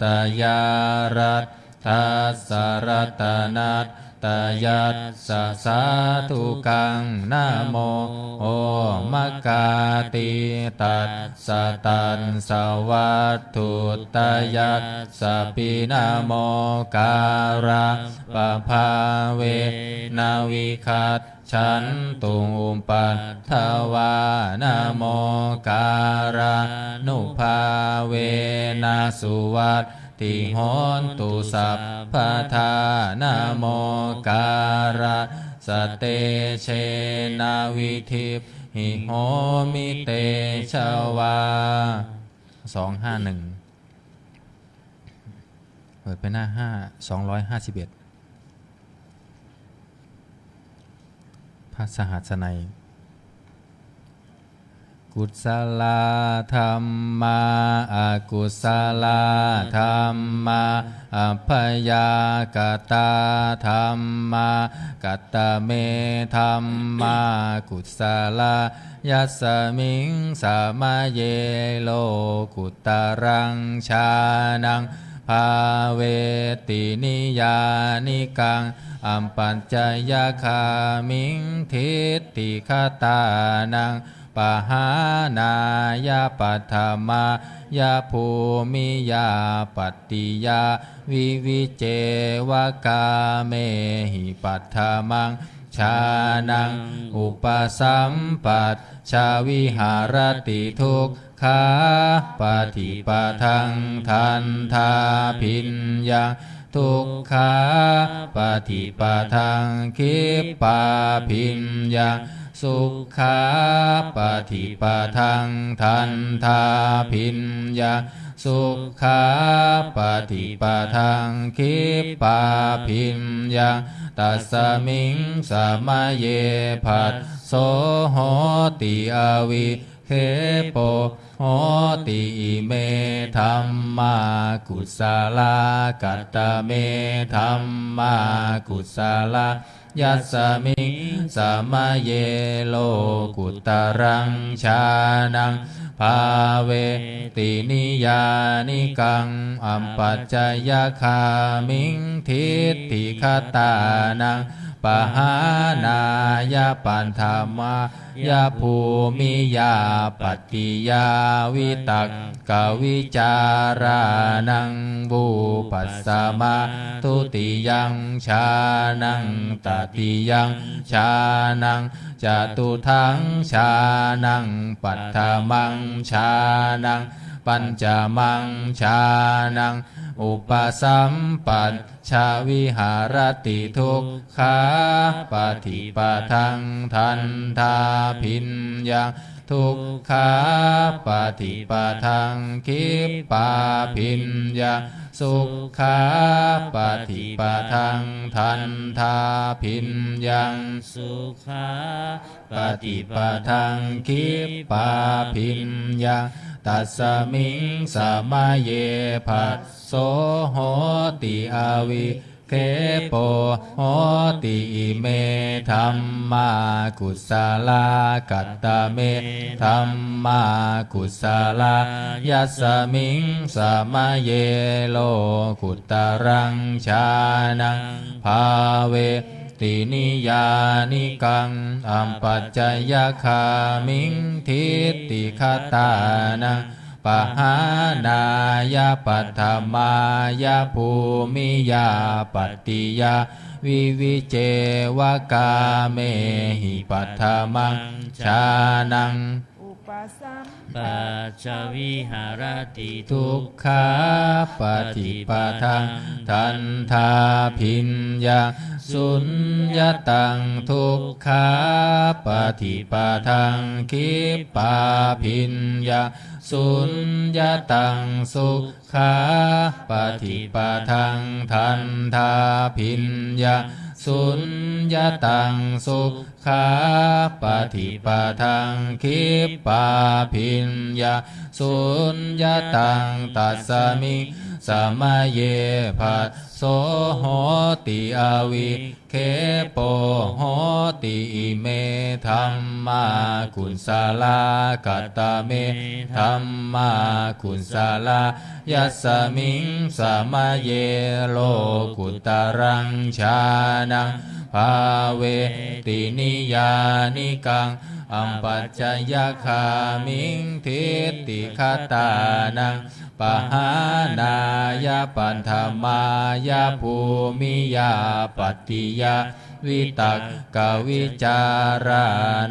ตยารัตทัสสะรัตนัตตยัสสะสาธุกังนะโมโอมะกาติตัสสะตันสวัตถุตยัสสะปินะโมการะปะภาเวนะวิคัตฉันตุงปัฏฐวานะโมการะนุภาเวนะสุวัตติโหนตุสัพพทานะโมการะสเตเชนะวิทิปหิโหมิเตชวา251เปิดไปหน้า251พระสหัสนัยกุศลธรรมาอกุศลธรรมาอัพยากตาธรรมากัตตะเมธรรมากุศลยัสสมิงสามะเยโลกุตตรังชานังภาเวตินิยานิกังอัมปัญจยคามิงทิฏฐิคตานังปหานายาปัฏฐมายาภูมิยาปัตติยาวิวิเจวกาเมหิปัฏฐมังชานังอุปสัมปัตชาวิหารติทุกขาปฏิปทังทันทาพิญญาทุกขาปฏิปทังคิปาพิญญาสุขาปฏิปทังทันทาพิญญาสุขาปฏิปทังคิปาพิญญาตัสสมิงสามะเยภัสโสโหติอวิเคโปโหติเมธัมมากุศลกัตตะเมธัมมากุศลยัสสมิงสามะเยโลกุตตรังชานังภาเวตินิยานิกังอัมปัจจยคามิงทิฏฐิคตานังปหานายาปันธามายาภูมิยาปัตติยาวิตักกวิจารานังบูปัสสะมาทุติยังชานังตติยังชานังจตุทังชานังปัฏฐมังชานังปัญจมังชานังอุปสัมปัฏชาวิหารติทุกขาปฏิปทังทันทาพิญญา ทุกขาปฏิปทังคิปาพิญญาสุขาปฏิปทังทันทาพิญญังสุขาปฏิปทังคิปาพิญญาตัสมิงสมาเยภัสโสโหติอาวิเคโปโหติอิเมธัมมากุศลากัตตะเมธัมมากุศลายัสสมิงสมาเยโลกุตรังชานังภาเวตินิยานิกังอัมปัจจยคามิงทิฏฐิคตานังปหานายาปัฏฐมายาภูมิยาปัตติยาวิวิเจวกาเมหิปัฏฐมังชานังอุปสัมปัจจวิหารติทุกขาปฏิปทังทันทาพิญญาสุญญตังทุกขาปฏิปทังคิปาพิญญาสุญญตังสุขาปฏิปทังทันทาพิญญาสุญญตังสุขาปฏิปทังคิปาพิญญาสุญญตังตัสสมิงสมาเยภัสโสโหติอาวิเคโปโหติอิเมธัมมากุศลากัตตะเมธัมมากุศลายัสสมิงสมาเยโลกุตรังชานังภาเวตินิยานิกังอัมปัจจยคามิงทิฏฐิคตานังปหานายาปัฏฐมายาภูมิยาปัตติยาวิตักกวิจารา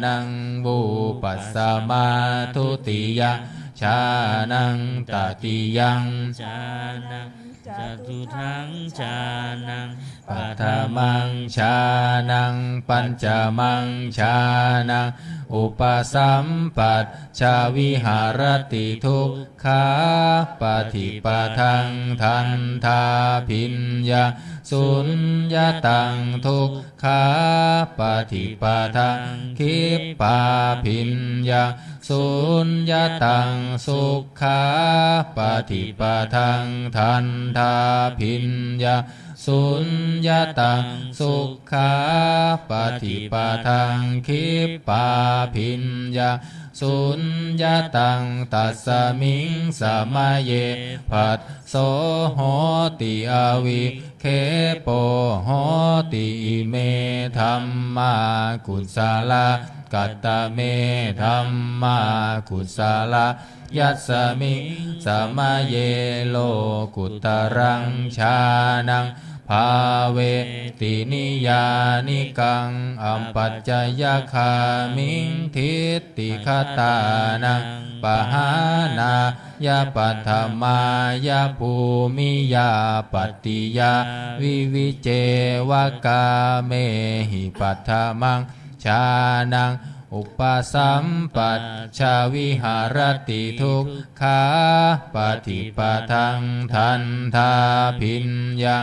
นังบูปัสสมาทุติยาชานังตติยังชานังจตุทังชานังปัฏฐมังชานังปัญจมังชานังอุปสัมปัตชาวิหารติทุกขาปฏิปทังทันทาพิญญาสุญญตังทุกขาปฏิปทังคิปาพิญญาสุญญตังสุขาปฏิปทังทันทาพิญญาสุญญตังสุขาปฏิปทังคิปาพิญญาสุญญตังตัสสมิงสมาเยภัสโสโหติอาวิเคโปโหติอิเมธัมมากุศลากัตตะเมธัมมากุศลายัสสมิงสมาเยโลกุตรังชานังภาเวตินิยานิกังอัมปัจจยคามิงทิฏฐิคตานังปหานายาปัฏฐมายาภูมิยาปัตติยาวิวิเจวกาเมหิปัฏฐมังชานังอุปสัมปัตชาวิหารติทุกขาปฏิปทังทันทาพิญญา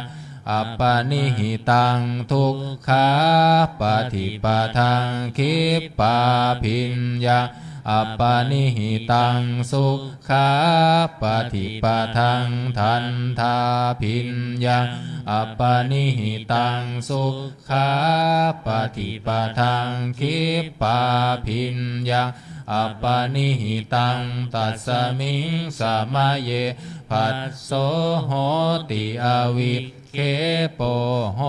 อัปปนิหิตังทุกขาปฏิปทังคิปาพิญญาอัปปนิหิตังสุขาปฏิปทังทันทาพิญญาอัปปนิหิตังสุขาปฏิปทังคิปาพิญญาอัปปนิหิตังตัสสมิงสมาเยภัสโสโหติอาวิเคโปโห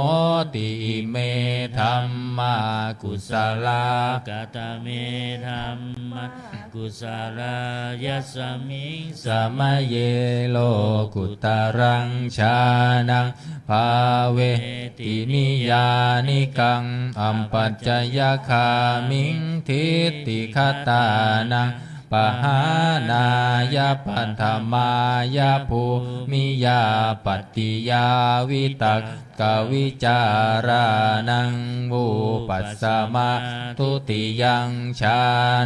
ติอิเมธัมมากุศลากตเมธัมมากุศลายัสสมิงสมาเยโลกุตรังชานังภาเวตินิยานิกังอัมปัจจยคามิงทิฏฐิคตานังป ปหานายปันธมายภูมิยาปฏิยาวิตักกวิจารานังวูปัสสมาทุติยังชา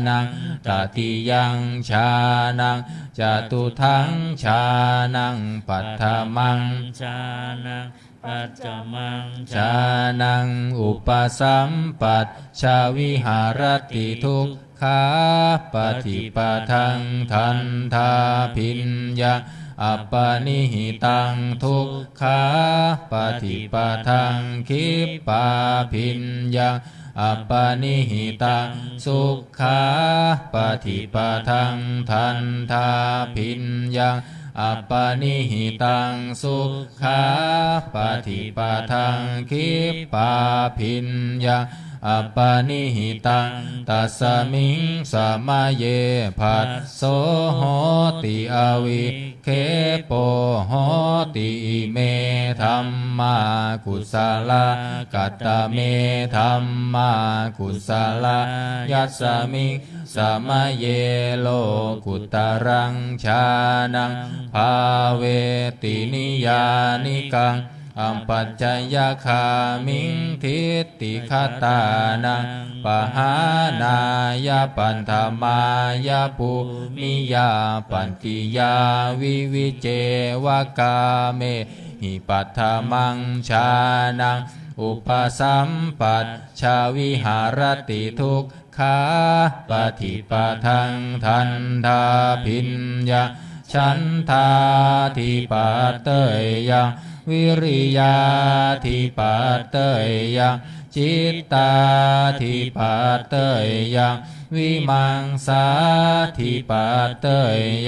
นังตติยังชานังจตุทังชานังปัฏฐมังชานังปัจจมังชานังอุปสัมปัชชาวิหารติทุกขาปฏิปทังทันทาพิญญาอัปปนิหิตังทุกขาปฏิปทังคิปปาพิญญาอัปปนิหิตังสุขาปฏิปทังทันทาพิญญาอัปปนิหิตังสุขาปฏิปทังคิปปาพิญญาอัปปนิหิตังตัสมิงสมาเยภัสโสโหติอวิเคโปโหติเมธัมมากุศลกัตตะเมธัมมากุศลยัสสมิงสมาเยโลกุตรังชานังภาเวตินิยานิกังอัมปัจจยคามิงทิฏฐิคตานังปหานายปันธมายภูมิยาปันติยาวิวิเจวกาเมหิปัฏฐมังชานังอุปสัมปัชชาวิหารติทุกขาปฏิปทังทันทาพิญญาฉันทาทิปัตเตยังวิริยาทิปัตเตยังจิตตาทิปัตเตยังวิมังสาทิปัตเต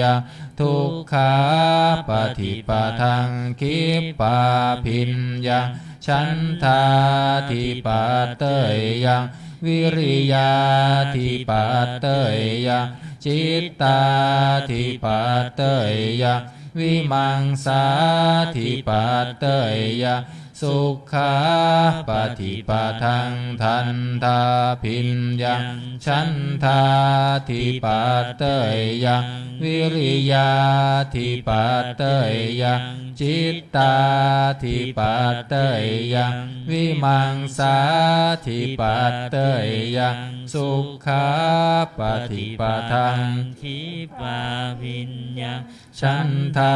ยังทุกขาปฏิปทังคิปปาพิญญาฉันทาทิปัตเตยังวิริยาทิปัตเตยังจิตตาทิปัตเตยังวิมังสาทิปัตเตยังสุขาปฏิปทังทันทาพิญญาฉันทาทิปัตเตยังวิริยาทิปัตเตยังจิตตาทิปัตเตยังวิมังสาทิปัตเตยังสุขาปฏิปทังคิปาพิญญาฉันทา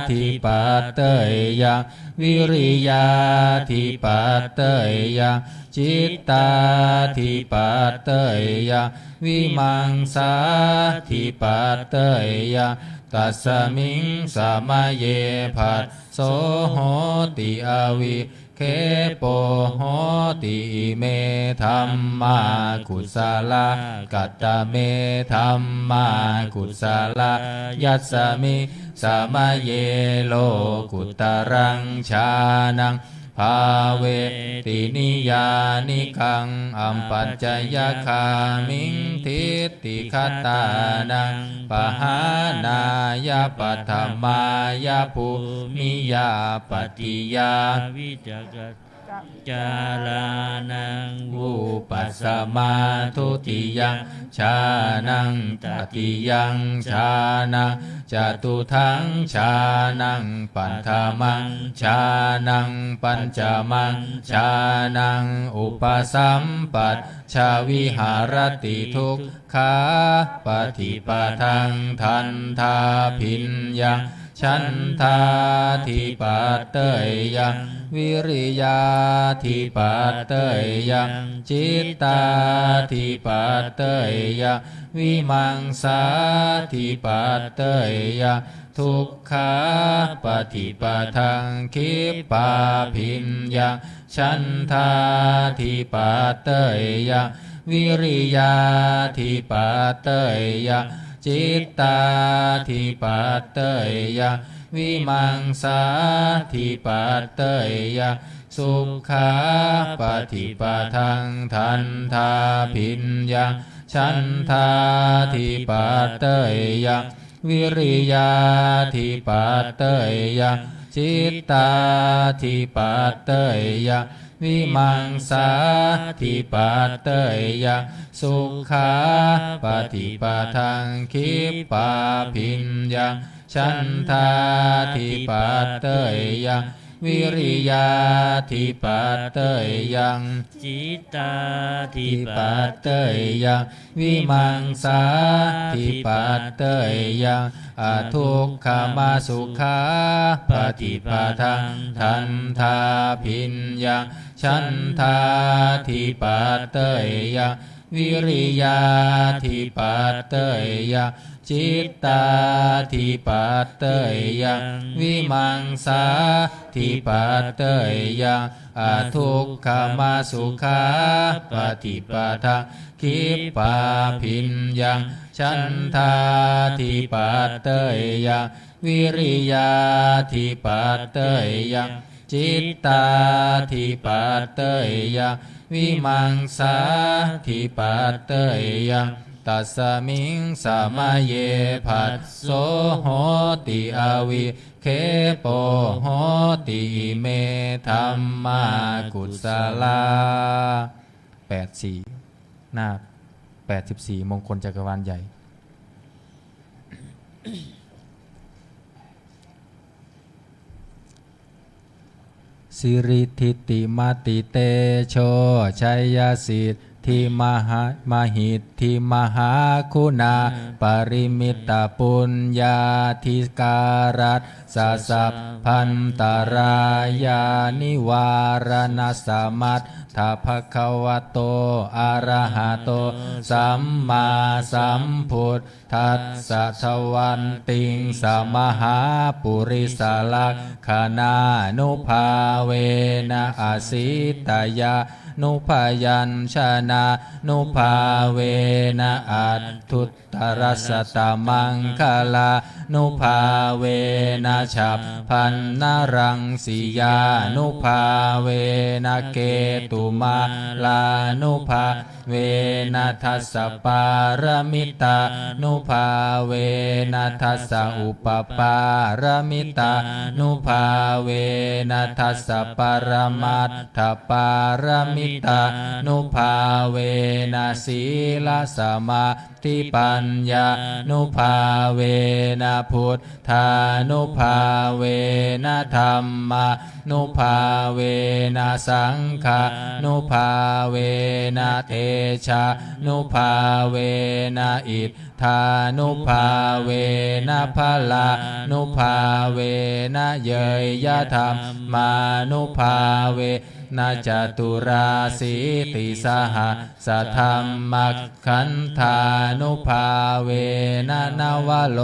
ทิปัตเตยังวิริยาทิปัตเตยังจิตตาทิปัตเตยังวิมังสาทิปัตเตยังตัสมิงสมาเยภัสโสโหติอวิเคโปโหติเมธัมมากุศลกัตตะเมธัมมากุศลยัสสมิสมาเยโลกุตรังชานังภาเวตินิยานิกังอัมปัจจยคามิงทิฏฐิคตานังปหานายปัฏฐมายภูมิยาปฏิยาวิจักจารานังวูปัสสมาทุติยังชานังตติยังชานังจตุทังชานังปัฏฐมังชานังปัญจมังชานังอุปสัมปัชชาวิหารติทุกขาปฏิปทังทันทาพิญญาฉันทาทิปัตเตยังวิริยาทิปัตเตยังจิตตาทิปัตเตยังวิมังสาทิปัตเตยังทุกขาปฏิปทังคิปปาพิญญาฉันทาทิปัตเตยังวิริยาทิปัตเตยังจิตตาทิปัตเตยังวิมังสาทิปัตเตยังสุขาปฏิปทังทันทาพิญญาฉันทาทิปัตเตยังวิริยาทิปัตเตยัง จิตตาธิปัตเตยะวิมังสาธิปัตเตยะสุขาปฏิปทังคิปาพิญญังฉันทาธิปัตเตยะวิริยาธิปัตเตยังจิตตาธิ ธิ ปั ปั ต ตเตยังวิมังสาธิปัตเตยังอทุกขมาสุขาปฏิปทังทันทาพิญญังฉันทาธิปัตเตยังวิริยาธิปัตเตยังจิตตาธิปัตเตยังวิมังสาธิปัตเตยังอทุกขมาสุขาปฏิปทังคิปาพิญญังฉันทาธิปัตเตยังวิริยาธิปัตเตยังจิตตาธิปัตเตยังวิมังสาธิปัตเตยังตัสสมิงสมาเยภัสโสโหติอวิเคปโหติเมธัมมากุศลา84หน้า84มงคลจักรวาลใหญ่สิริทิติมาติเตโชชัยยสิทธิมหิทธิมหาคุณาปริมิตาปุญญาธิการัสสะสัพพันตรายานิวารณสมัตถะภคะวะโตอะระหะโตสัมมาสัมพุทธัสสะทวันติงสมหาปุริสลักขณานุภาเวนะอสิตายานุภายัญชนะนุภาเวนะอัตถุตตรัสสตมังคลานุภาเวนะฉัพพันนรังสียานุภาเวนะเกตุมาลานุภาเวนะทัสสะปารมิตานุภาเวนะทัสสะอุปปารมิตานุภาเวนะทัสสะปรมัตถปารมิตานุภาเวนะศีลสมาธิปัญญานุภาเวนะพุทธานุภาเวนะธรรมานุภาเวนะสังฆานุภาเวนะเตชะนุภาเวนะอิทธานุภาเวนะพลานุภาเวนะเยยยะธรรมมานุภาเวนะจตุราสีติสหสธรรมักขันธานุภาเวนะนวโล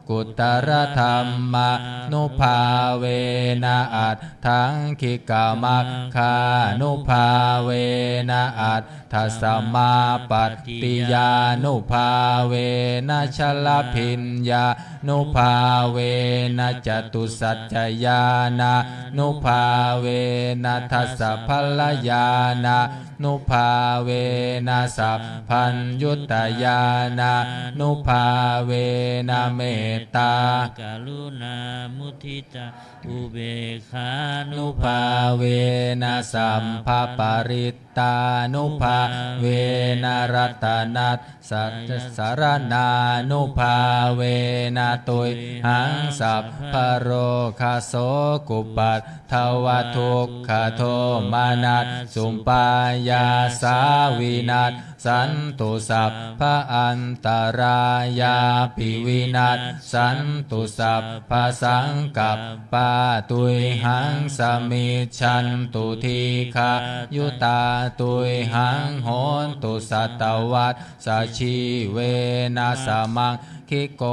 กุตรธรรมานุภาเวนะอัตถังคิกามัคคานุภาเวนะอัตทัสสมาปัตติยานุภาเวนะชลพิญญานุภาเวนะจตุสัจจญานานุภาเวนะทัสสะพลญานานุภาเวนะสัพพัญญุตญานานุภาเวนะเมตตากรุณามุทิตาอุเบกขานุภาเวนะสัมภปริตตานุภาเวนะรัตนัสสัจสารนานุภาเวนะตุยหังสัพพโรคาโสกุปัตถวทุกขโทมานัสสุมปายาสาวินัสสันตุสัพพะอันตรายาปิวินัสสันตุสัพพะสังกัปปะตุยหังสมิชันตุทีฆายุตาตุยหังโหนตุสัตวัตสัชีเวนะสมังคิโก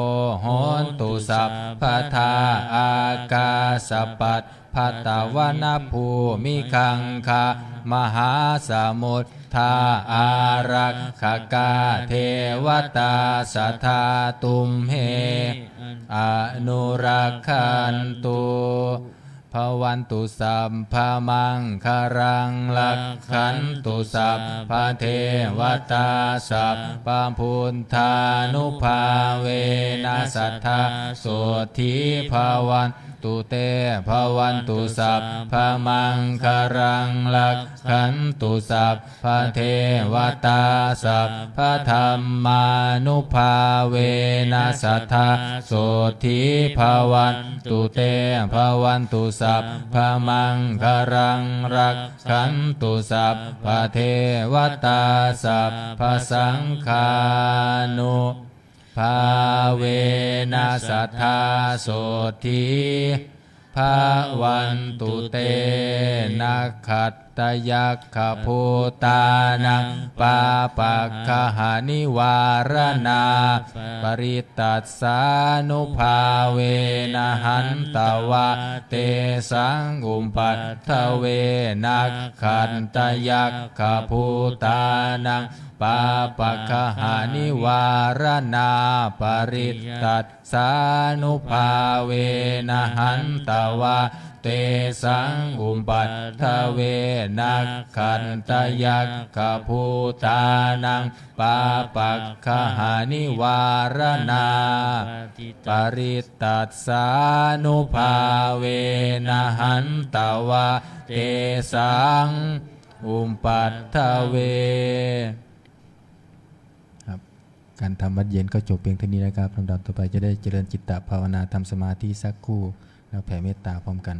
โหนตุสัพพะทาอากาสปัตภัตตวนาภูมิคังคามหาสมุทธาอารักขกาเทวตาสัทธาตุมเหอนุรักขันตุภวันตุสัพพมังคารังลักขันตุสัพพเทวตาสัพพพุทธานุภาเวนะสัทธาโสธิภวัน ตุเตภวันตุสัพพมังคารังลักขันตุสัพพเทวตาสัพพธรรมานุภาเวนัสสัทธาโสทิภวันตุเตภวันตุสัพพมังคารังรักขันตุสัพพเทวตาสัพพสังฆานุภาเวนัสสัทธาโสทิภาวันตุเตนะขัตตยัคขภูตานังปาปักขหานิวารณาปริตัสสานุภาเวนะหันตวะเตสังอุมปัตถเวนักขันตยัคขภูตานังปาปักขหานิวารณาปริตัสสานุภาเวนะหันตวะเตสังอุมปัตถเวนักขันตยัคขภูตานังปาปักขหานิวารณาปริตัสสานุภาเวนะหันตวะเตสังอุมปัตถเวครับการทำวัดเย็นก็จบเพียงเท่านี้นะครับลำดับต่อไปจะได้เจริญจิตตภาวนาทำสมาธิสักครู่แล้วแผ่เมตตาพร้อมกัน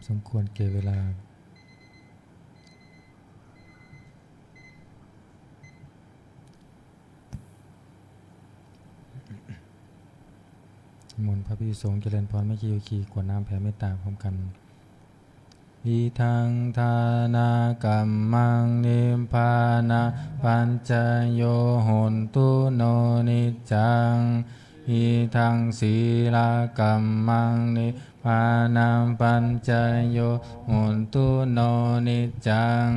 สมควรแก่เวลามนต์พระภิกษุสงฆ์เจริญพรไม่ขี้ขีกวดน้ำแผ่เมตตาพร้อมกันอิทังทานากัมมังนิพพานะปัญจโยโหนตุโนนิจังอิทังศีลากัมมังนิพพานะปัญจโยโหนตุโนนิจัง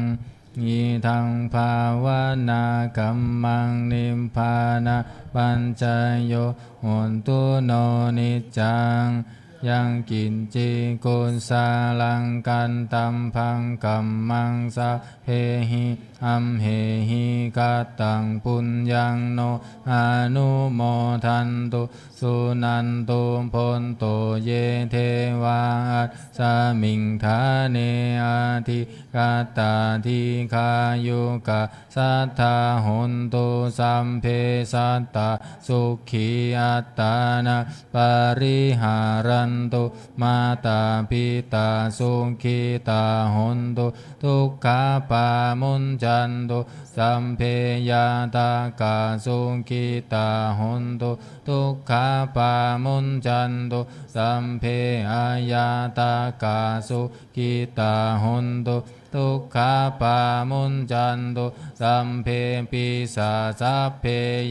อิทังภาวนากัมมังนิพพานะปัญจโยโหนตุโนนิจังยังกินจิกุลสาลังกันตัมพังกัมมังสัพเพหิอัมเหหิกัตตังปุญญังโนอนุโมทันตุสุนันตุพนโตเยเทวาสมิงธาเนอาทิกัตตาทิคายุกะสัทธาหนตุสัมเพสัตตาสุขีอัตตานะปริหารันตุมาตาปิตาสุขีตาหนตุทุกขาปามุญจันตุสัมเพยาตากาสุขีตาหนตุทุกขาปามุญจันตุสัมเพอายาตากาสุขีตาหนตุทุกขาปามุญจันตุสัมเพปิสาสัพเพ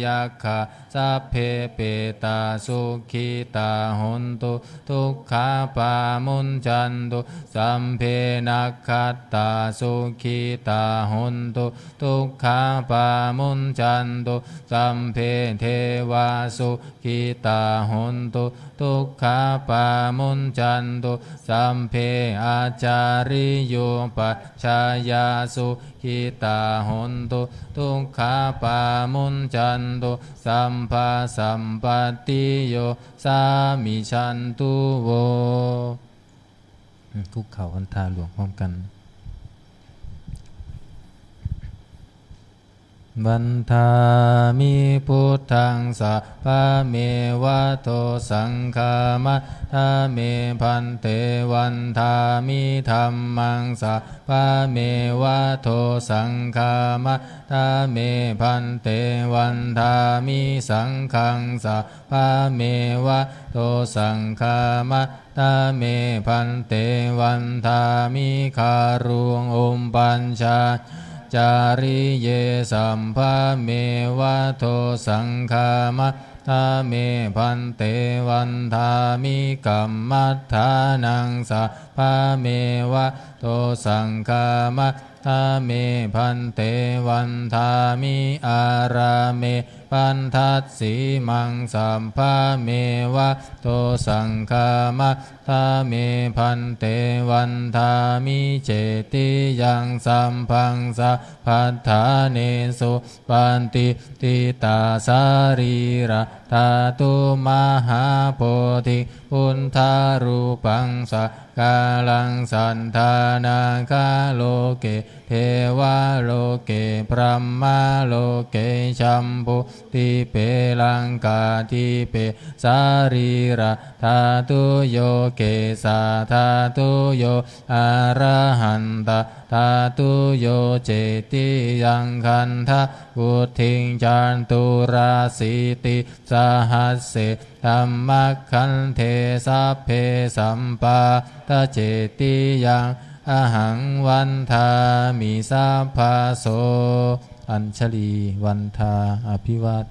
ยัคขะสัพเพเปตาสุขีตาหนตุทุกขาปามุญจันตุสัมเพนัคขัตตาสุขีตาหนตุทุกขาปามุญจันตุสัมเพเทวาสุขีตาหนตุทุกขาปามุญจันตุสัมเพอาจาริโยปัจชายาสุขีตาหนตุทุกขาปามุญจันตุสัมภาสัมปติโยสามิชันตุโวคุกเข่าอันทาหลวงพร้อมกันบันทามิพุทธังสัพพะเมวะโตสังฆามัฏฐาเมพันเตวันทามิธัมมังสัพพะเมวะโตสังฆามัฏฐาเมพันเตวันทามิสังฆังสัพพะเมวะโตสังฆามัฏฐาเมพันเตวันทามิคารุงอุมปัญชาจาริเยสัมภะเมวะโทสังฆามัฏฐาเมพันเตวันทามิกัมมัฏฐานังสัพพะเมวะโทสังฆามัฏฐาเมพันเตวันทามิอาราเมปันทัสสีมังสัมภะเมวะโตสังฆามัฏฐาเมพันเตวันทามิเจติยังสัมพังสัพพัทธาเนสุปันติติตาสารีระธาตุมหาโพธิพุทธารูปังสักกาลังสันธานาคาโลเกเทวาโลเกพรหมโลเกชัมพุติเปลังกาทิเปสารีระธาตุโยเกสาธาตุโยอะระหันตธาตุโยเจติยังคันทะวุทิงจันตุราสิติสหัสเสธัมมัคคันเทสัพเพสัมปาตเจติยังอหังวันทามิสัพพะโสอัญชลีวันทาอภิวาท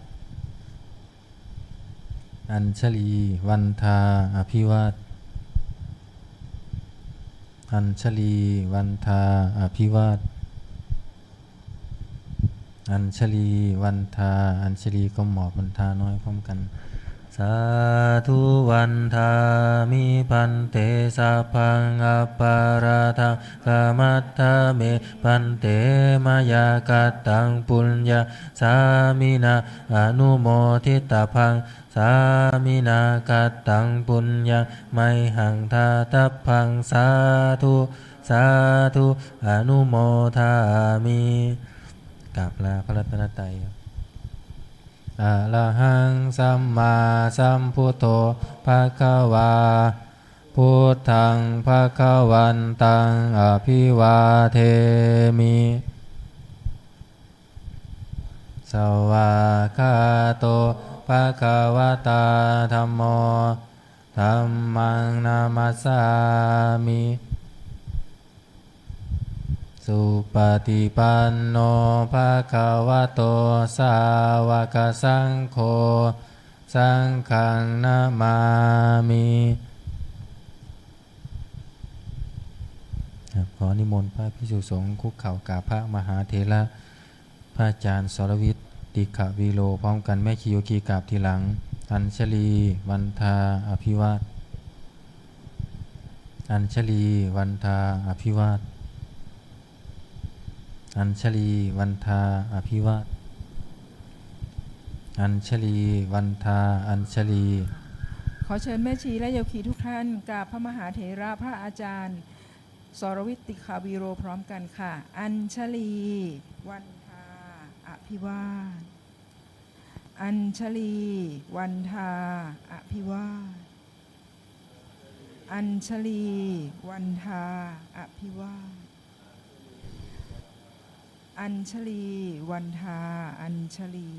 อัญชลีวันทาอภิวาทอัญชลีวันทาอภิวาทอัญชลีวันทาอัญชลีก็หมอบวันทาน้อยพร้อมกันสาธุวันทามิพันเตสัพพังอปาราทังกามัตถาเมพันเตมายากัตตังปุญญาสามินาอนุโมทิตาพังสามินากัตตังปุญญาไมหังทาทัพพังสาธุสาธุอนุโมทามิกราบลาพระรัตนตรัยอะระหังสัมมาสัมพุทโธภะคะวา พุทธังภคะวันตังอภิวาเทมิสวากขาโตภคะวตาธัมโมธัมมังนามัสสามิสุปฏิปันโนภะคะวะโตสาวกสังโฆสังฆังนามามิขอนิมนต์พระภิกษุสงฆ์คุกเข่ากราบพระมหาเถระพระอาจารย์สรวิทย์ติขวีโลพร้อมกันแม่ชีโยคีกราบทีหลังอัญชลีวันทาอภิวาทอัญชลีวันทาอภิวาทอัญชลีวันทาอภิวาทอัญชลีวันทาอัญชลีขอเชิญแม่ชีและโยคีทุกท่านกราบพระมหาเถระพระอาจารย์สรวิทย์ติขาวีโรพร้อมกันค่ะ อัญชลีวันทาอภิวาทอัญชลีวันทาอภิวาทอัญชลีวันทาอภิวาทอัญชลีวันทาอัญชลี